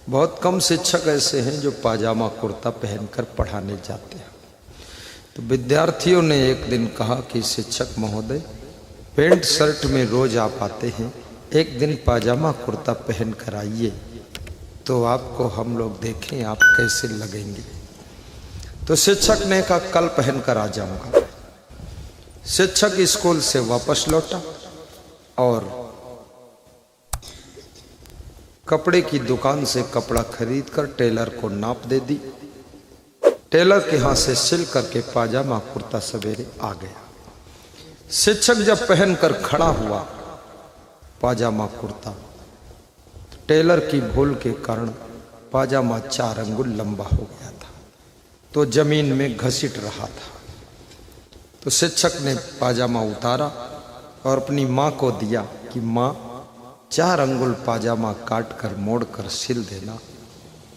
बहुत कम शिक्षक ऐसे हैं जो पाजामा कुर्ता पहनकर पढ़ाने जाते हैं। तो विद्यार्थियों ने एक दिन कहा कि शिक्षक महोदय, पेंट शर्ट में रोज आप आते हैं, एक दिन पाजामा कुर्ता पहन कर आइए तो आपको हम लोग देखें आप कैसे लगेंगे। तो शिक्षक ने कहा कल पहन कर आ जाऊंगा। शिक्षक स्कूल से वापस लौटा और कपड़े की दुकान से कपड़ा खरीद कर टेलर को नाप दे दी। टेलर के हाथ से सिल करके पाजामा कुर्ता सवेरे आ गया। शिक्षक जब पहनकर खड़ा हुआ पाजामा कुर्ता, तो टेलर की भूल के कारण पाजामा 4 अंगुल लंबा हो गया था, तो जमीन में घसीट रहा था। तो शिक्षक ने पाजामा उतारा और अपनी माँ को दिया कि माँ 4 अंगुल पाजामा काट कर मोड़ कर सिल देना,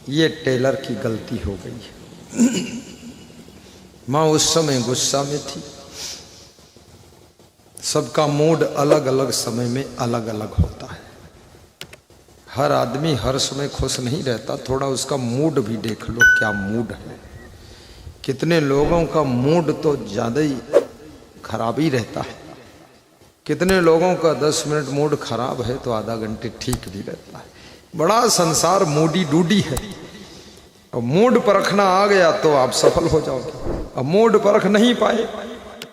ये टेलर की गलती हो गई है। माँ उस समय गुस्सा में थी। सबका मूड अलग अलग समय में अलग अलग होता है। हर आदमी हर समय खुश नहीं रहता, थोड़ा उसका मूड भी देख लो क्या मूड है। कितने लोगों का मूड तो ज़्यादा ही खराब ही रहता है, कितने लोगों का 10 मिनट मूड खराब है तो आधा घंटे ठीक भी रहता है। बड़ा संसार मूडी डूडी है। और मूड परखना आ गया तो आप सफल हो जाओगे। अब मूड परख नहीं पाए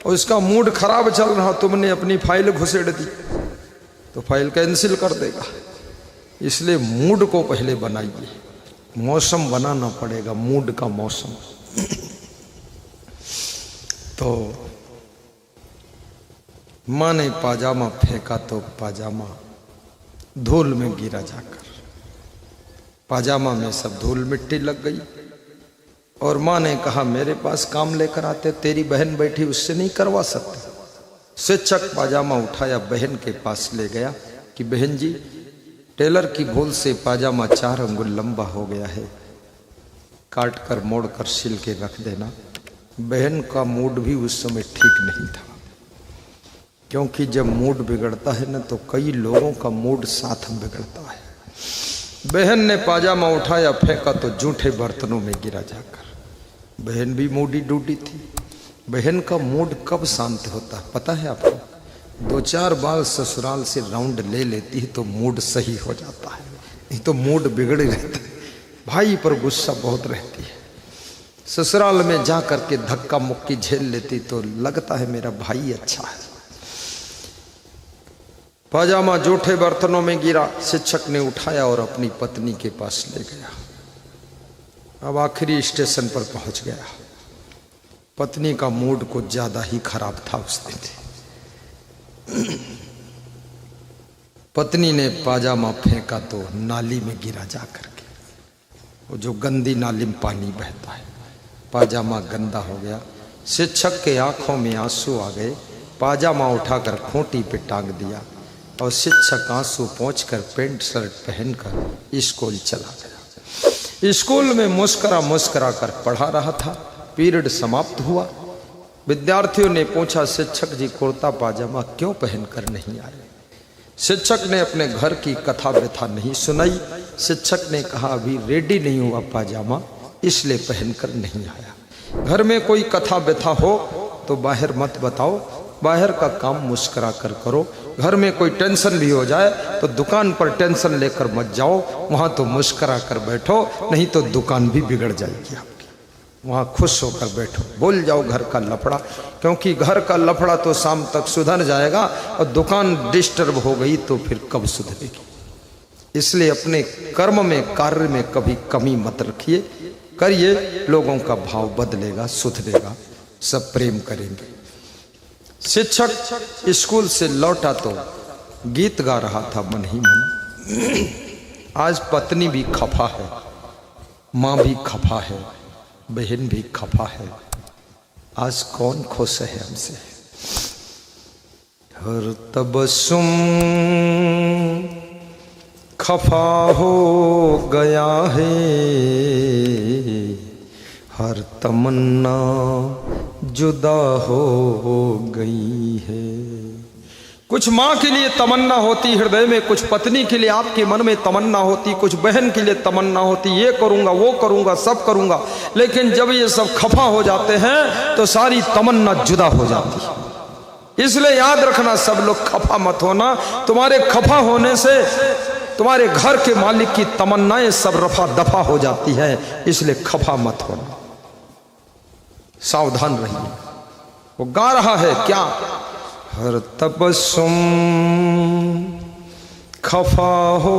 और उसका मूड खराब चल रहा, तुमने अपनी फाइल घुसेड़ दी तो फाइल कैंसिल कर देगा। इसलिए मूड को पहले बनाइए, मौसम बनाना पड़ेगा, मूड का मौसम। तो माँ ने पाजामा फेंका तो पाजामा धूल में गिरा जाकर। पाजामा में सब धूल मिट्टी लग गई और माँ ने कहा मेरे पास काम लेकर आते, तेरी बहन बैठी उससे नहीं करवा सकते। शिक्षक पाजामा उठाया बहन के पास ले गया कि बहन जी, टेलर की भूल से पाजामा 4 अंगुल लंबा हो गया है, काट कर मोड़ कर सिल के रख देना। बहन का मूड भी उस समय ठीक नहीं था, क्योंकि जब मूड बिगड़ता है ना तो कई लोगों का मूड साथ में बिगड़ता है। बहन ने पाजामा उठाया फेंका तो जूठे बर्तनों में गिरा जाकर। बहन भी मूडी डूडी थी। बहन का मूड कब शांत होता है पता है आपको? 2-4 बार ससुराल से राउंड ले लेती है तो मूड सही हो जाता है, नहीं तो मूड बिगड़ ही रहता है। भाई पर गुस्सा बहुत रहती है। ससुराल में जा करके धक्का मुक्की झेल लेती तो लगता है मेरा भाई अच्छा है। पाजामा जूठे बर्तनों में गिरा। शिक्षक ने उठाया और अपनी पत्नी के पास ले गया। अब आखिरी स्टेशन पर पहुंच गया। पत्नी का मूड कुछ ज्यादा ही खराब था उस दिन। पत्नी ने पाजामा फेंका तो नाली में गिरा जा करके। वो जो गंदी नाली में पानी बहता है, पाजामा गंदा हो गया। शिक्षक के आंखों में आंसू आ गए। पाजामा उठाकर खूंटी पे टांग दिया और शिक्षक आंसू पोंछकर पैंट शर्ट पहनकर स्कूल चला गया। स्कूल में मुस्करा कर पढ़ा रहा था। पीरियड समाप्त हुआ। विद्यार्थियों ने पूछा शिक्षक जी कुर्ता पाजामा क्यों पहनकर नहीं आए? शिक्षक ने अपने घर की कथा व्यथा नहीं सुनाई। शिक्षक ने कहा अभी रेडी नहीं हुआ पाजामा, इसलिए पहनकर नहीं आया। घर में कोई कथा व्यथा हो तो बाहर मत बताओ, बाहर का काम मुस्करा कर करो। घर में कोई टेंशन भी हो जाए तो दुकान पर टेंशन लेकर मत जाओ, वहां तो मुस्करा कर बैठो, नहीं तो दुकान भी बिगड़ जाएगी आपकी। वहां खुश होकर बैठो, भूल जाओ घर का लफड़ा, क्योंकि घर का लफड़ा तो शाम तक सुधर जाएगा और दुकान डिस्टर्ब हो गई तो फिर कब सुधरेगी। इसलिए अपने कर्म में कार्य में कभी कमी मत रखिए, करिए, लोगों का भाव बदलेगा, सुधरेगा, सब प्रेम करेंगे। शिक्षक स्कूल से लौटा तो गीत गा रहा था मन ही मन। आज पत्नी भी खफा है, माँ भी खफा है, बहन भी खफा है। आज कौन खुश है हमसे? हर तबस्सुम खफा हो गया है, हर तमन्ना जुदा हो गई है। कुछ माँ के लिए तमन्ना होती हृदय में, कुछ पत्नी के लिए आपके मन में तमन्ना होती, कुछ बहन के लिए तमन्ना होती, ये करूँगा वो करूँगा सब करूँगा। लेकिन जब ये सब खफा हो जाते हैं तो सारी तमन्ना जुदा हो जाती है। इसलिए याद रखना सब लोग खफा मत होना। तुम्हारे खफा होने से तुम्हारे घर के मालिक की तमन्नाएं सब रफा दफा हो जाती है। इसलिए खफा मत होना, सावधान रहिए। वो गा रहा है क्या? हर तबस्सुम खफा हो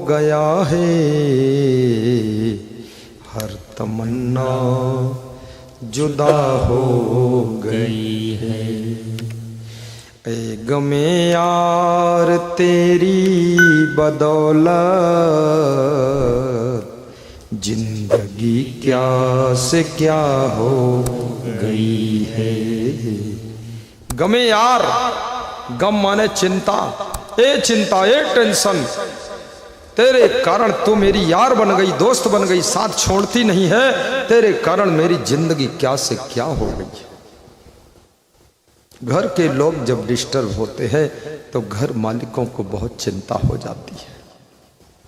गया है, हर तमन्ना जुदा हो गई है। ए गमे यार तेरी बदौलत जिंदगी क्या से क्या हो गई है। गमे यार, गम माने चिंता, ए चिंता ए टेंशन, तेरे कारण तू मेरी यार बन गई, दोस्त बन गई, साथ छोड़ती नहीं है, तेरे कारण मेरी जिंदगी क्या से क्या हो गई। घर के लोग जब डिस्टर्ब होते हैं तो घर मालिकों को बहुत चिंता हो जाती है।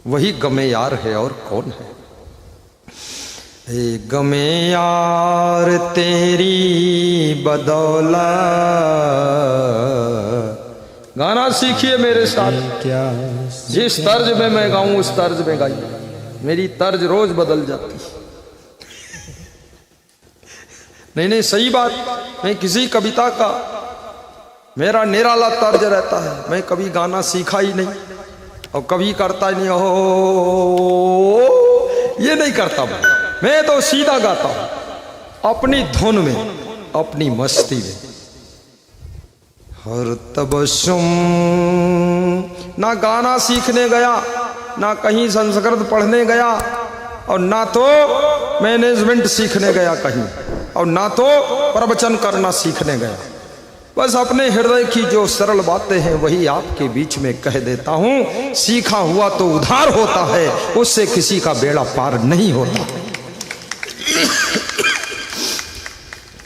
वही गमे यार है और कौन है। ए गमे यार तेरी बदौलत, गाना सीखिए मेरे साथ। क्या जिस तर्ज में मैं गाऊं उस तर्ज में गाइए, मेरी तर्ज रोज बदल जाती है। नहीं सही बात। मैं किसी कविता का मेरा निराला तर्ज रहता है, मैं कभी गाना सीखा ही नहीं और कभी करता ही नहीं। हो ये नहीं करता मैं तो सीधा गाता हूं अपनी धुन में, अपनी मस्ती में। हर तबस्सुम, ना गाना सीखने गया, ना कहीं संस्कृत पढ़ने गया, और ना तो मैनेजमेंट सीखने गया कहीं, और ना तो प्रवचन करना सीखने गया। बस अपने हृदय की जो सरल बातें हैं वही आपके बीच में कह देता हूं। सीखा हुआ तो उधार होता है, उससे किसी का बेड़ा पार नहीं होता।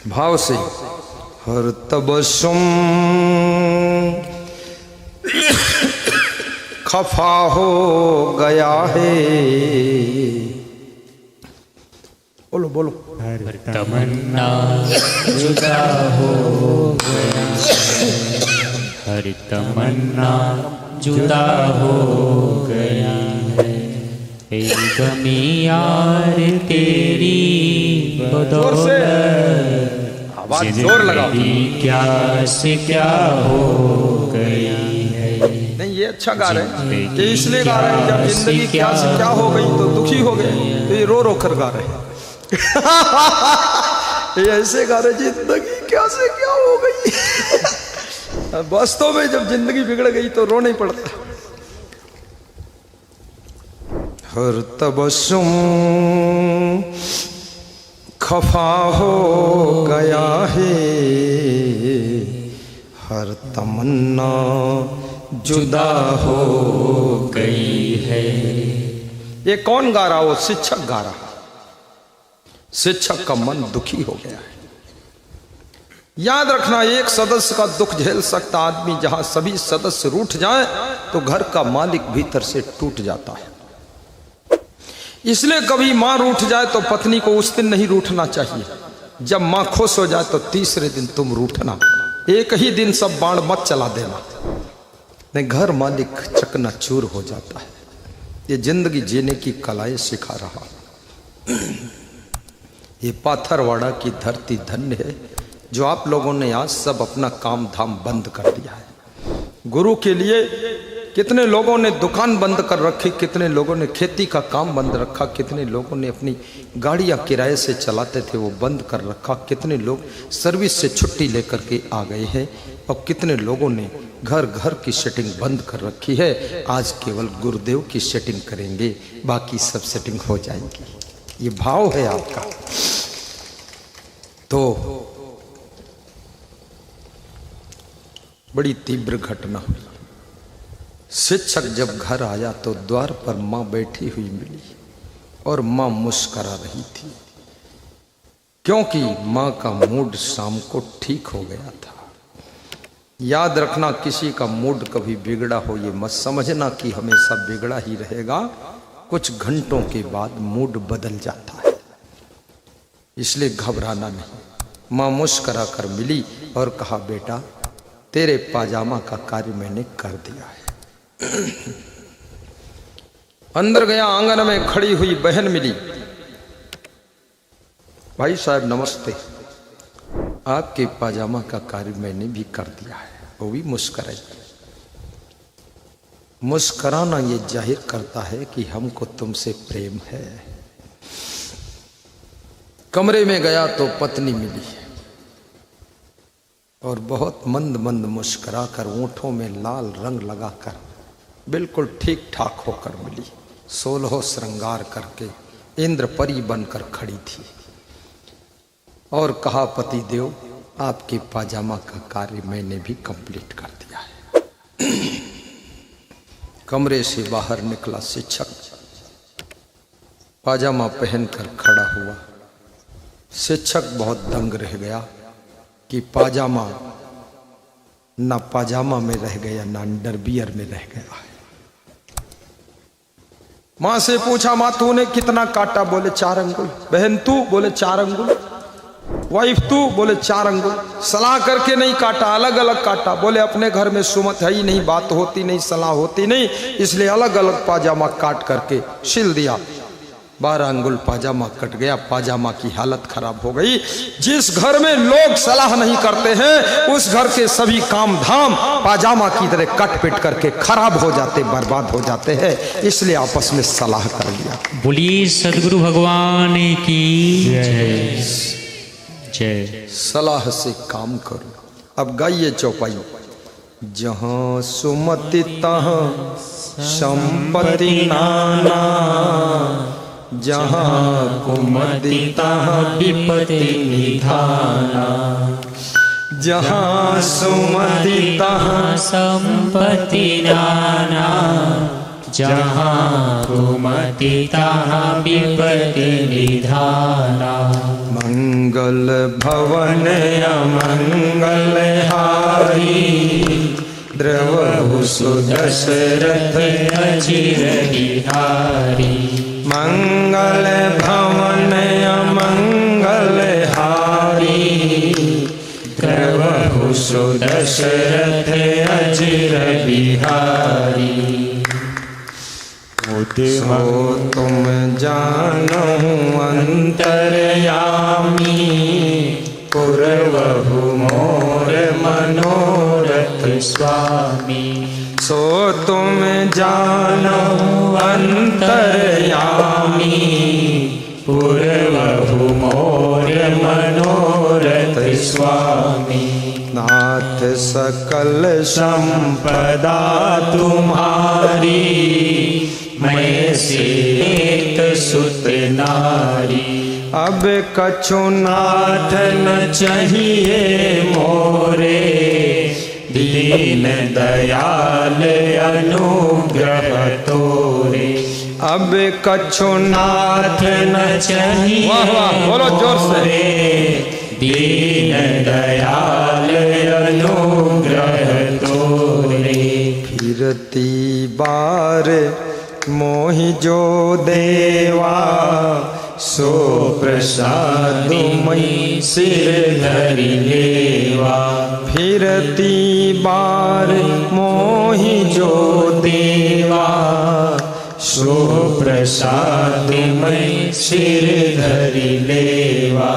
भाव से हर तबस्सुम खफा हो गया है। बोलो बोलो। हर तमन्ना जुदा हो गया है, हर तमन्ना जुदा हो गया है। एक गमी यार तेरी बदौलत, आवाज जोर लगाओ। क्या से क्या हो गई है। नहीं ये अच्छा गा रहे हैं, ये इसलिए गा रहे हैं जब जिंदगी क्या से क्या हो गई तो दुखी हो गए, तो ये रो रो कर गा रहे हैं। ये ऐसे गा रहे जिंदगी क्या से क्या हो गई। वास्तव में जब जिंदगी बिगड़ गई तो रोना ही पड़ता। हर तबस्सुम खफा हो गया है, हर तमन्ना जुदा हो गई है। ये कौन गा रहा? वो शिक्षक गा रहा। शिक्षक का मन दुखी हो गया है। याद रखना, एक सदस्य का दुख झेल सकता आदमी, जहां सभी सदस्य रूठ जाए तो घर का मालिक भीतर से टूट जाता है। इसलिए कभी मां रूठ जाए तो पत्नी को उस दिन नहीं रूठना चाहिए। जब मां खुश हो जाए तो तीसरे दिन तुम रूठना। एक ही दिन सब बाण मत चला देना, नहीं घर मालिक चकनाचूर हो जाता है। ये जिंदगी जीने की कलाएं सिखा रहा। ये पाथरवाड़ा की धरती धन्य है जो आप लोगों ने आज सब अपना काम धाम बंद कर दिया है। गुरु के लिए कितने लोगों ने दुकान बंद कर रखी, कितने लोगों ने खेती का काम बंद रखा, कितने लोगों ने अपनी गाड़ियां किराए से चलाते थे वो बंद कर रखा, कितने लोग सर्विस से छुट्टी लेकर के आ गए हैं, और कितने लोगों ने घर घर की सेटिंग बंद कर रखी है। आज केवल गुरुदेव की सेटिंग करेंगे, बाकी सब सेटिंग हो जाएगी। ये भाव है आपका। तो बड़ी तीव्र घटना हुई। शिक्षक जब घर आया तो द्वार पर मां बैठी हुई मिली और मां मुस्करा रही थी, क्योंकि मां का मूड शाम को ठीक हो गया था। याद रखना, किसी का मूड कभी बिगड़ा हो ये मत समझना कि हमेशा बिगड़ा ही रहेगा। कुछ घंटों के बाद मूड बदल जाता है, इसलिए घबराना नहीं। मां मुस्करा कर मिली और कहा, बेटा तेरे पाजामा का कार्य मैंने कर दिया है। अंदर गया, आंगन में खड़ी हुई बहन मिली। भाई साहब नमस्ते, आपके पाजामा का कार्य मैंने भी कर दिया है। वो भी मुस्कराई। मुस्कराना ये जाहिर करता है कि हमको तुमसे प्रेम है। कमरे में गया तो पत्नी मिली और बहुत मंद मंद मुस्करा कर, ओंठों में लाल रंग लगाकर बिल्कुल ठीक ठाक होकर मिली। 16 श्रृंगार करके इंद्रपरी बनकर खड़ी थी और कहा, पति देव आपके पाजामा का कार्य मैंने भी कंप्लीट कर दिया है। कमरे से बाहर निकला शिक्षक, पाजामा पहनकर खड़ा हुआ। शिक्षक बहुत दंग रह गया कि पाजामा ना पाजामा में रह गया ना अंडरवियर में रह गया है। मां से पूछा, मां तूने कितना काटा? बोले 4 अंगुल। बहन तू? बोले 4 अंगुल। वाइफ तू? बोले 4 अंगुल। सलाह करके नहीं काटा, अलग अलग काटा। बोले अपने घर में सुमत है ही नहीं, बात होती नहीं, सलाह होती नहीं, इसलिए अलग अलग पाजामा काट करके सिल दिया। 12 अंगुल पाजामा कट गया। पाजामा की हालत खराब हो गई। जिस घर में लोग सलाह नहीं करते हैं उस घर के सभी काम धाम पाजामा की तरह कट पिट करके खराब हो जाते, बर्बाद हो जाते हैं। इसलिए आपस में सलाह कर लिया। बोलिए सदगुरु भगवान की जय जय। सलाह से काम करो। अब गाइए चौपाई। जहां सुमति तहां संपत्ति नाना, जहां कुमति तहां विपत्ति निधाना। जहां सुमति तहां संपत्ति नाना, जहाँ कुमति तहाँ विपत्ति निधाना। मंगल भवन अमंगल हारी, द्रवहु सुदशरथ अचिर बिहारी। मंगल भवन अमंगल हारी, द्रवहु सुदशरथ अचिर बिहारी। सो तुम जानहु अंतर्यामी, पुरवहु मोर मनोरथ स्वामी। सो तुम जानहु अंतर्यामी, पुरवहु मोर मनोरथ स्वामी। नाथ सकल संपदा तुम्हारी, मैं सेत सुत नारी। अब कछु नाथ न चाहिए मोरे, दीन दयाल अनुग्रह तोरे। अब कछु नाथ न चाहिए वाह वाह बोलो जोर से। दीन दयाल अनुग्रह तोरे। फिरती बार मोहि जो देवा, सो प्रसाद मई सिर धरि लेवा। फिरती बार मोहि जो देवा, सो प्रसाद मई सिर धरि लेवा।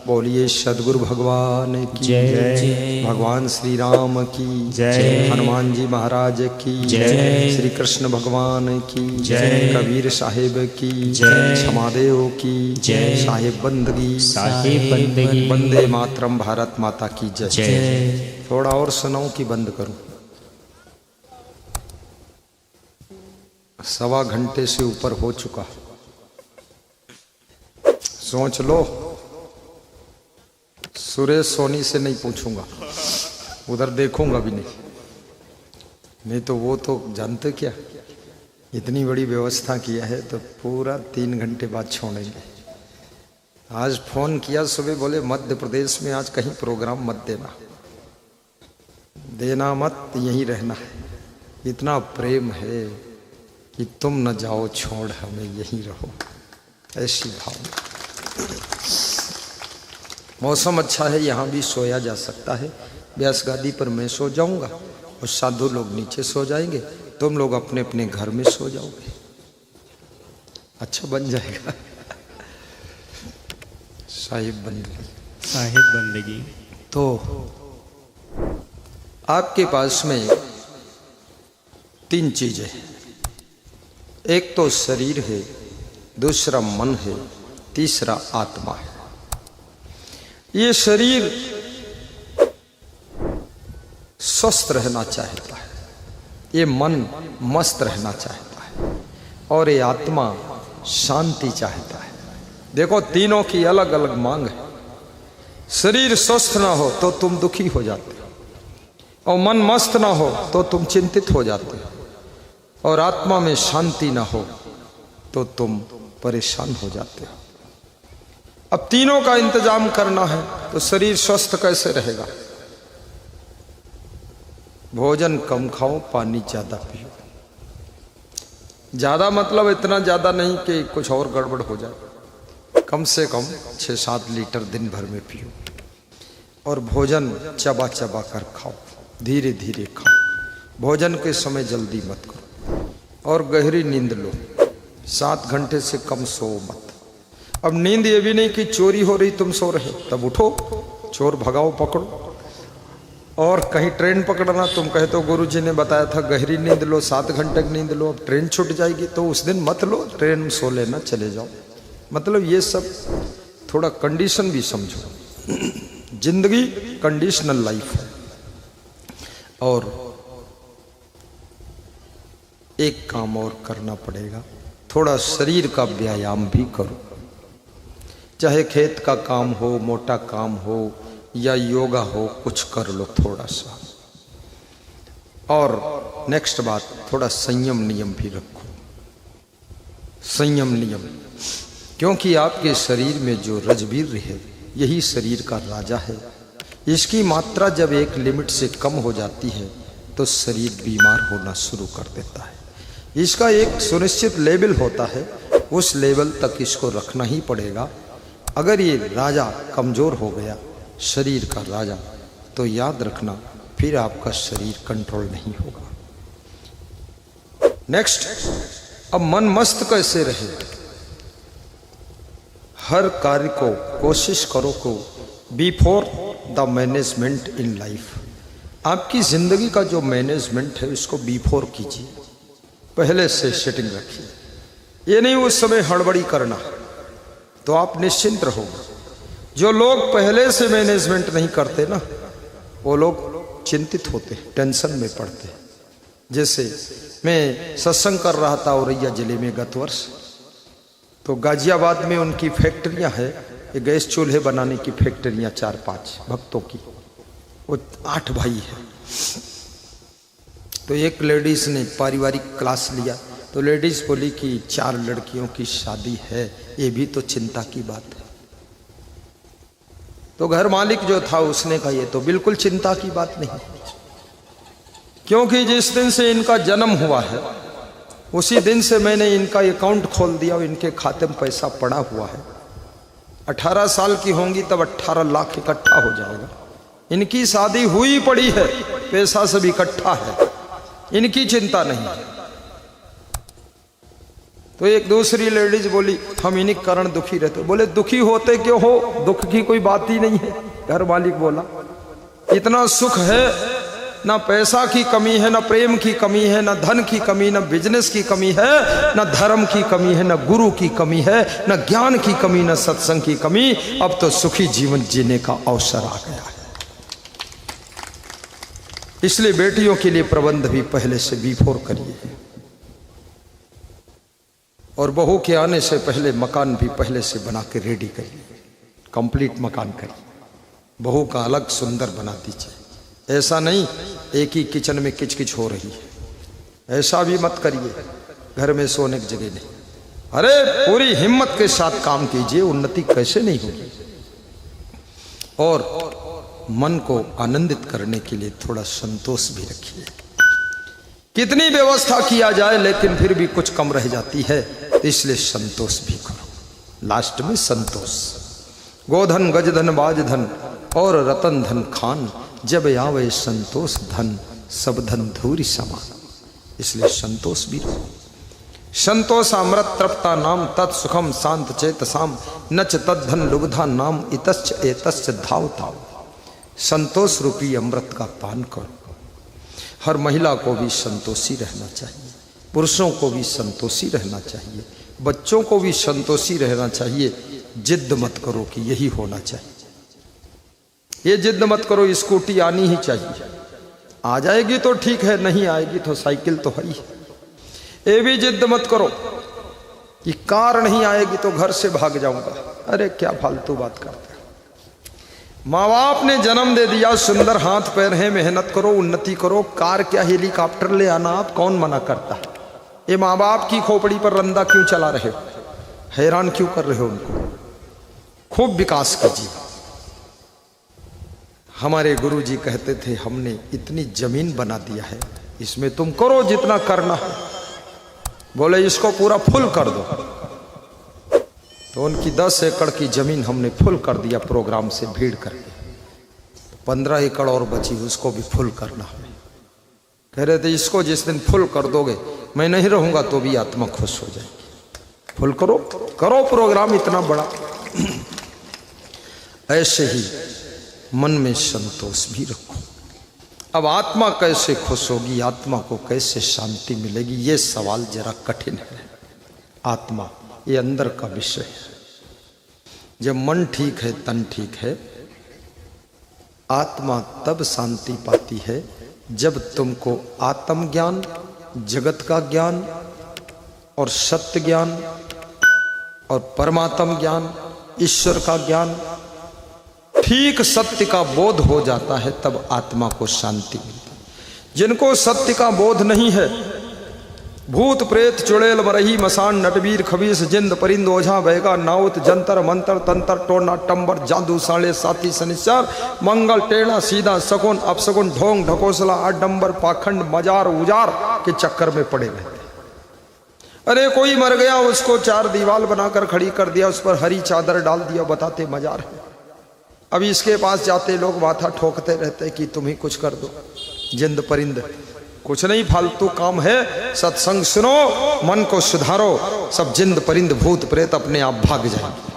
बोलिए सदगुरु भगवान की जय। भगवान श्री राम की जय। हनुमान जी महाराज की जय। श्री कृष्ण भगवान की जय। कबीर साहिब की जय। क्षमादेव की जय। साहिब बंदगी साहिब बंदगी। वंदे मातरम भारत माता की जय। जय। थोड़ा और सुनाऊं कि बंद करूं? 1.25 घंटे से ऊपर हो चुका। सोच लो। सुरेश सोनी से नहीं पूछूंगा, उधर देखूंगा भी नहीं तो वो तो जानते क्या, इतनी बड़ी व्यवस्था किया है तो पूरा 3 घंटे बाद छोड़ेंगे। आज फोन किया सुबह, बोले मध्य प्रदेश में आज कहीं प्रोग्राम मत देना मत, यहीं रहना है। इतना प्रेम है कि तुम न जाओ छोड़ हमें, यहीं रहो, ऐसी भावना। मौसम अच्छा है, यहाँ भी सोया जा सकता है। व्यास गादी पर मैं सो जाऊंगा और साधु लोग नीचे सो जाएंगे, तुम लोग अपने अपने घर में सो जाओगे। अच्छा बन जाएगा। साहिब बंदगी। साहिब बंदगी। तो आपके पास में 3 चीजें हैं। एक तो शरीर है, दूसरा मन है, तीसरा आत्मा है। ये शरीर स्वस्थ रहना चाहता है, ये मन मस्त रहना चाहता है, और ये आत्मा शांति चाहता है। देखो तीनों की अलग अलग मांग है। शरीर स्वस्थ ना हो तो तुम दुखी हो जाते हो, और मन मस्त ना हो तो तुम चिंतित हो जाते हो। और आत्मा में शांति ना हो तो तुम परेशान हो जाते हो। अब तीनों का इंतजाम करना है तो शरीर स्वस्थ कैसे रहेगा? भोजन कम खाओ, पानी ज्यादा पियो। ज्यादा मतलब इतना ज्यादा नहीं कि कुछ और गड़बड़ हो जाए, कम से कम 6-7 लीटर दिन भर में पियो। और भोजन चबा चबा कर खाओ, धीरे धीरे खाओ। भोजन के समय जल्दी मत करो और गहरी नींद लो। 7 घंटे से कम सो मत। अब नींद ये भी नहीं कि चोरी हो रही तुम सो रहे, तब उठो, चोर भगाओ, पकड़ो। और कहीं ट्रेन पकड़ना, तुम कहे तो गुरुजी ने बताया था गहरी नींद लो, 7 घंटे की नींद लो, अब ट्रेन छूट जाएगी तो उस दिन मत लो, ट्रेन में सो लेना, चले जाओ। मतलब ये सब थोड़ा कंडीशन भी समझो। जिंदगी कंडीशनल लाइफ है। और एक काम और करना पड़ेगा, थोड़ा शरीर का व्यायाम भी करो। चाहे खेत का काम हो, मोटा काम हो या योगा हो, कुछ कर लो थोड़ा सा। और नेक्स्ट बात, थोड़ा संयम नियम भी रखो। संयम नियम, क्योंकि आपके शरीर में जो रजबीर है यही शरीर का राजा है। इसकी मात्रा जब एक लिमिट से कम हो जाती है तो शरीर बीमार होना शुरू कर देता है। इसका एक सुनिश्चित लेवल होता है, उस लेवल तक इसको रखना ही पड़ेगा। अगर ये राजा कमजोर हो गया, शरीर का राजा, तो याद रखना फिर आपका शरीर कंट्रोल नहीं होगा। नेक्स्ट, अब मन मस्त कैसे रहे? हर कार्य को कोशिश करो को before the management in life. आपकी जिंदगी का जो मैनेजमेंट है उसको बिफोर कीजिए, पहले से सेटिंग रखिए। ये नहीं उस समय हड़बड़ी करना, तो आप निश्चिंत रहोगे। जो लोग पहले से मैनेजमेंट नहीं करते ना, वो लोग चिंतित होते, टेंशन में पड़ते। जैसे मैं सत्संग कर रहा था औरैया जिले में गत वर्ष, तो गाजियाबाद में उनकी फैक्ट्रियां है, ये गैस चूल्हे बनाने की फैक्ट्रियां 4-5 भक्तों की, वो 8 भाई है। तो एक लेडीज ने पारिवारिक क्लास लिया, तो लेडीज बोली कि 4 लड़कियों की शादी है, ये भी तो चिंता की बात है। तो घर मालिक जो था उसने कहा ये तो बिल्कुल चिंता की बात नहीं, क्योंकि जिस दिन से इनका जन्म हुआ है उसी दिन से मैंने इनका अकाउंट खोल दिया और इनके खाते में पैसा पड़ा हुआ है। 18 साल की होंगी तब 18 लाख इकट्ठा हो जाएगा। इनकी शादी हुई पड़ी है, पैसा सब इकट्ठा है, इनकी चिंता नहीं है। तो एक दूसरी लेडीज बोली हम इन्हीं कारण दुखी रहते। बोले दुखी होते क्यों हो, दुख की कोई बात ही नहीं है। घर मालिक बोला इतना सुख है, ना पैसा की कमी है, ना प्रेम की कमी है, ना धन की कमी, ना बिजनेस की कमी है, ना धर्म की कमी है, ना गुरु की कमी है, ना ज्ञान की कमी, ना सत्संग की कमी। अब तो सुखी जीवन जीने का अवसर आ गया है। इसलिए बेटियों के लिए प्रबंध भी पहले से बिफोर करिए, और बहू के आने से पहले मकान भी पहले से बना के रेडी करिए, कंप्लीट मकान करिए। बहू का अलग सुंदर बना दीजिए। ऐसा नहीं एक ही किचन में किचकिच हो रही है, ऐसा भी मत करिए, घर में सोने की जगह नहीं। अरे पूरी हिम्मत के साथ काम कीजिए, उन्नति कैसे नहीं होगी। और मन को आनंदित करने के लिए थोड़ा संतोष भी रखिए। कितनी व्यवस्था किया जाए लेकिन फिर भी कुछ कम रह जाती है, तो इसलिए संतोष भी करो। लास्ट में संतोष, गोधन गजधन बाजधन और रतन धन खान, जब आवे संतोष धन सब धन धूरी समान। इसलिए संतोष भी रहो। संतोष अमृत तृप्ता नाम तत्सुखम शांत चेतसाम, नच तद्धन लुब्धा नाम इतश्च एतश्च धाव ताव। संतोष रूपी अमृत का पान करो। हर महिला को भी संतोषी रहना चाहिए, पुरुषों को भी संतोषी रहना चाहिए, बच्चों को भी संतोषी रहना चाहिए। जिद मत करो कि यही होना चाहिए, ये जिद मत करो स्कूटी आनी ही चाहिए। आ जाएगी तो ठीक है, नहीं आएगी तो साइकिल तो है ही। ये भी जिद मत करो कि कार नहीं आएगी तो घर से भाग जाऊंगा। अरे क्या फालतू बात करते। माँ बाप ने जन्म दे दिया, सुंदर हाथ पैर है, मेहनत करो, उन्नति करो। कार क्या हेलीकॉप्टर ले आना, आप कौन मना करता है। ये माँ बाप की खोपड़ी पर रंदा क्यों चला रहे हो, हैरान क्यों कर रहे हो उनको? खूब विकास कीजिए। हमारे गुरुजी कहते थे हमने इतनी जमीन बना दिया है, इसमें तुम करो जितना करना है। बोले इसको पूरा फुल कर दो, तो उनकी 10 एकड़ की जमीन हमने फुल कर दिया प्रोग्राम से भीड़ करके। 15 एकड़ और बची, उसको भी फुल करना है। कह रहे थे इसको जिस दिन फुल कर दोगे मैं नहीं रहूंगा तो भी आत्मा खुश हो जाएगी। फुल करो, करो प्रोग्राम इतना बड़ा। ऐसे ही मन में संतोष भी रखो। अब आत्मा कैसे खुश होगी, आत्मा को कैसे शांति मिलेगी, ये सवाल जरा कठिन है। आत्मा ये अंदर का विषय है। जब मन ठीक है तन ठीक है। आत्मा तब शांति पाती है जब तुमको आत्मज्ञान, जगत का ज्ञान और सत्य ज्ञान और परमात्म ज्ञान, ईश्वर का ज्ञान, ठीक सत्य का बोध हो जाता है, तब आत्मा को शांति मिलती है। जिनको सत्य का बोध नहीं है, भूत प्रेत चुड़ैल मरही मसान नटवीर खबीस जिंद परिंद ओझा बैगा नाउत जंतर मंतर तंत्र टोना टंबर जादू साले साथी सनिचार मंगल टेढ़ा सीधा सगुन अपसगुन ढोंग ढकोसला आडंबर पाखंड मजार उजार के चक्कर में पड़े रहते। अरे कोई मर गया, उसको 4 दीवार बनाकर खड़ी कर दिया, उस पर हरी चादर डाल दिया, बताते मजार है। अभी इसके पास जाते लोग माथा ठोकते रहते कि तुम ही कुछ कर दो। जिंद परिंद कुछ नहीं, फालतू काम है, सत्संग सुनो, मन को सुधारो, सब जिंद परिंद भूत प्रेत अपने आप भाग जाएंगे।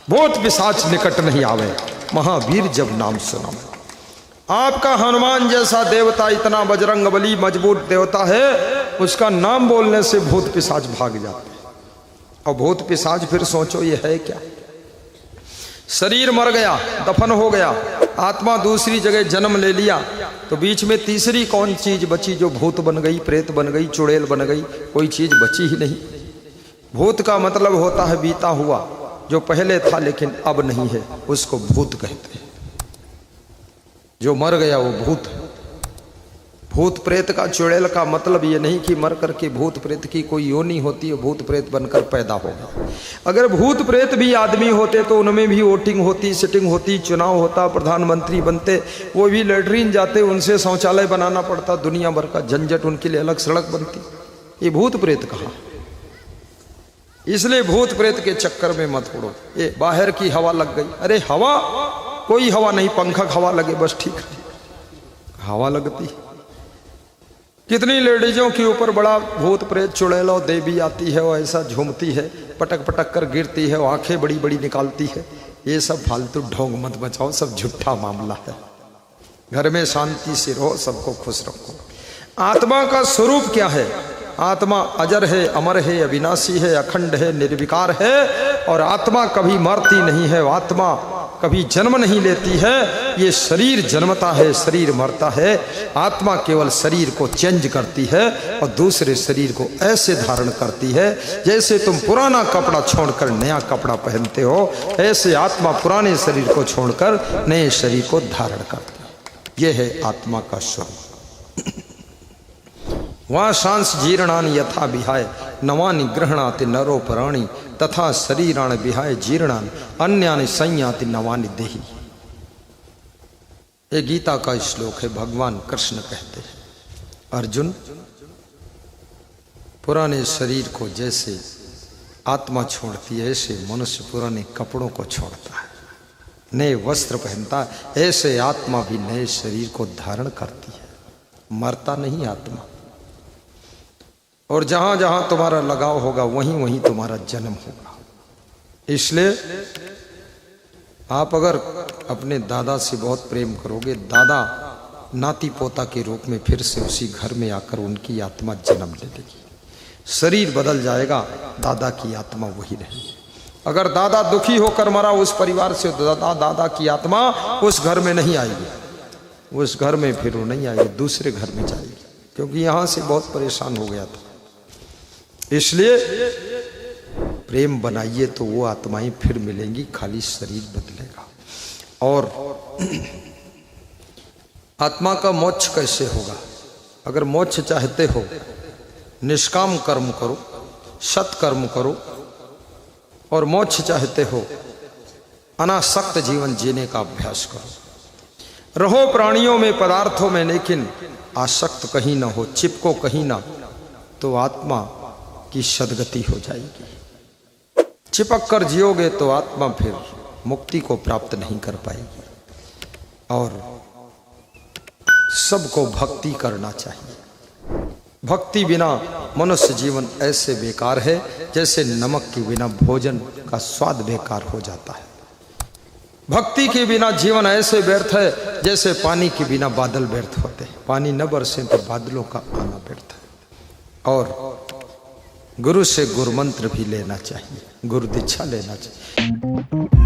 भूत पिशाच निकट नहीं आवे, महावीर जब नाम सुनो। आपका हनुमान जैसा देवता, इतना बजरंग बली मजबूत देवता है, उसका नाम बोलने से भूत पिशाच भाग जाते हैं। और भूत पिशाच फिर सोचो ये है क्या? शरीर मर गया, दफन हो गया, आत्मा दूसरी जगह जन्म ले लिया, तो बीच में तीसरी कौन चीज बची जो भूत बन गई, प्रेत बन गई, चुड़ैल बन गई? कोई चीज बची ही नहीं। भूत का मतलब होता है बीता हुआ, जो पहले था लेकिन अब नहीं है, उसको भूत कहते हैं। जो मर गया वो भूत है। भूत प्रेत का, चुड़ैल का मतलब ये नहीं कि मर करके भूत प्रेत की कोई योनि होती है, भूत प्रेत बनकर पैदा होगा। अगर भूत प्रेत भी आदमी होते तो उनमें भी वोटिंग होती, सिटिंग होती, चुनाव होता, प्रधानमंत्री बनते, वो भी लेटरिन जाते, उनसे शौचालय बनाना पड़ता, दुनिया भर का झंझट, उनके लिए अलग सड़क बनती। ये भूत प्रेत कहाँ? इसलिए भूत प्रेत के चक्कर में मत पड़ो। ये बाहर की हवा लग गई, अरे हवा कोई हवा नहीं, पंखा हवा लगे बस ठीक है। हवा लगती, कितनी लेडीजों के ऊपर बड़ा भूत प्रेत चुड़ैल देवी आती है, वो ऐसा झूमती है, पटक पटक कर गिरती है, वो आंखें बड़ी बड़ी निकालती है। ये सब फालतू ढोंग मत बचाओ, सब झूठा मामला है। घर में शांति से रहो, सबको खुश रखो। आत्मा का स्वरूप क्या है? आत्मा अजर है, अमर है, अविनाशी है, अखंड है, निर्विकार है, और आत्मा कभी मरती नहीं है, आत्मा कभी जन्म नहीं लेती है। ये शरीर जन्मता है, शरीर मरता है। आत्मा केवल शरीर को चेंज करती है और दूसरे शरीर को ऐसे धारण करती है जैसे तुम पुराना कपड़ा छोड़कर नया कपड़ा पहनते हो, ऐसे आत्मा पुराने शरीर को छोड़कर नए शरीर को धारण करती है। यह है आत्मा का स्वरूप। वहाँ सांस जीर्णानि यथा विहाय नवानि गृह्णाति नरो प्राणी तथा शरीराण विहाय जीर्णानि अन्यानि संयाति नवानि देहि। ये गीता का श्लोक है। भगवान कृष्ण कहते हैं, अर्जुन, पुराने शरीर को जैसे आत्मा छोड़ती है, ऐसे मनुष्य पुराने कपड़ों को छोड़ता है, नए वस्त्र पहनता है, ऐसे आत्मा भी नए शरीर को धारण करती है। मरता नहीं आत्मा। और जहां जहां तुम्हारा लगाव होगा वहीं वहीं तुम्हारा जन्म होगा। इसलिए आप अगर अपने दादा से बहुत प्रेम करोगे, दादा नाती पोता के रूप में फिर से उसी घर में आकर उनकी आत्मा जन्म ले लेगी। शरीर बदल जाएगा, दादा की आत्मा वही रहेगी। अगर दादा दुखी होकर मरा उस परिवार से, दादा की आत्मा उस घर में नहीं आएगी, उस घर में फिर वो नहीं आएगी, दूसरे घर में जाएगी, क्योंकि यहाँ से बहुत परेशान हो गया था। इसलिए प्रेम बनाइए तो वो आत्माएं फिर मिलेंगी, खाली शरीर बदलेगा। और आत्मा का मोक्ष कैसे होगा? अगर मोक्ष चाहते हो निष्काम कर्म करो, सत्कर्म करो और मोक्ष चाहते हो, अनासक्त जीवन जीने का अभ्यास करो। रहो प्राणियों में, पदार्थों में, लेकिन आसक्त कहीं ना हो, चिपको कहीं ना, तो आत्मा की सदगति हो जाएगी। चिपक कर जियोगे तो आत्मा फिर मुक्ति को प्राप्त नहीं कर पाएगी। और सबको भक्ति करना चाहिए। भक्ति बिना मनुष्य जीवन ऐसे बेकार है जैसे नमक के बिना भोजन का स्वाद बेकार हो जाता है। भक्ति के बिना जीवन ऐसे व्यर्थ है जैसे पानी के बिना बादल व्यर्थ होते हैं। पानी न बरसे तो बादलों का आना व्यर्थ है। और गुरु से गुरु मंत्र भी लेना चाहिए, गुरु दीक्षा लेना चाहिए।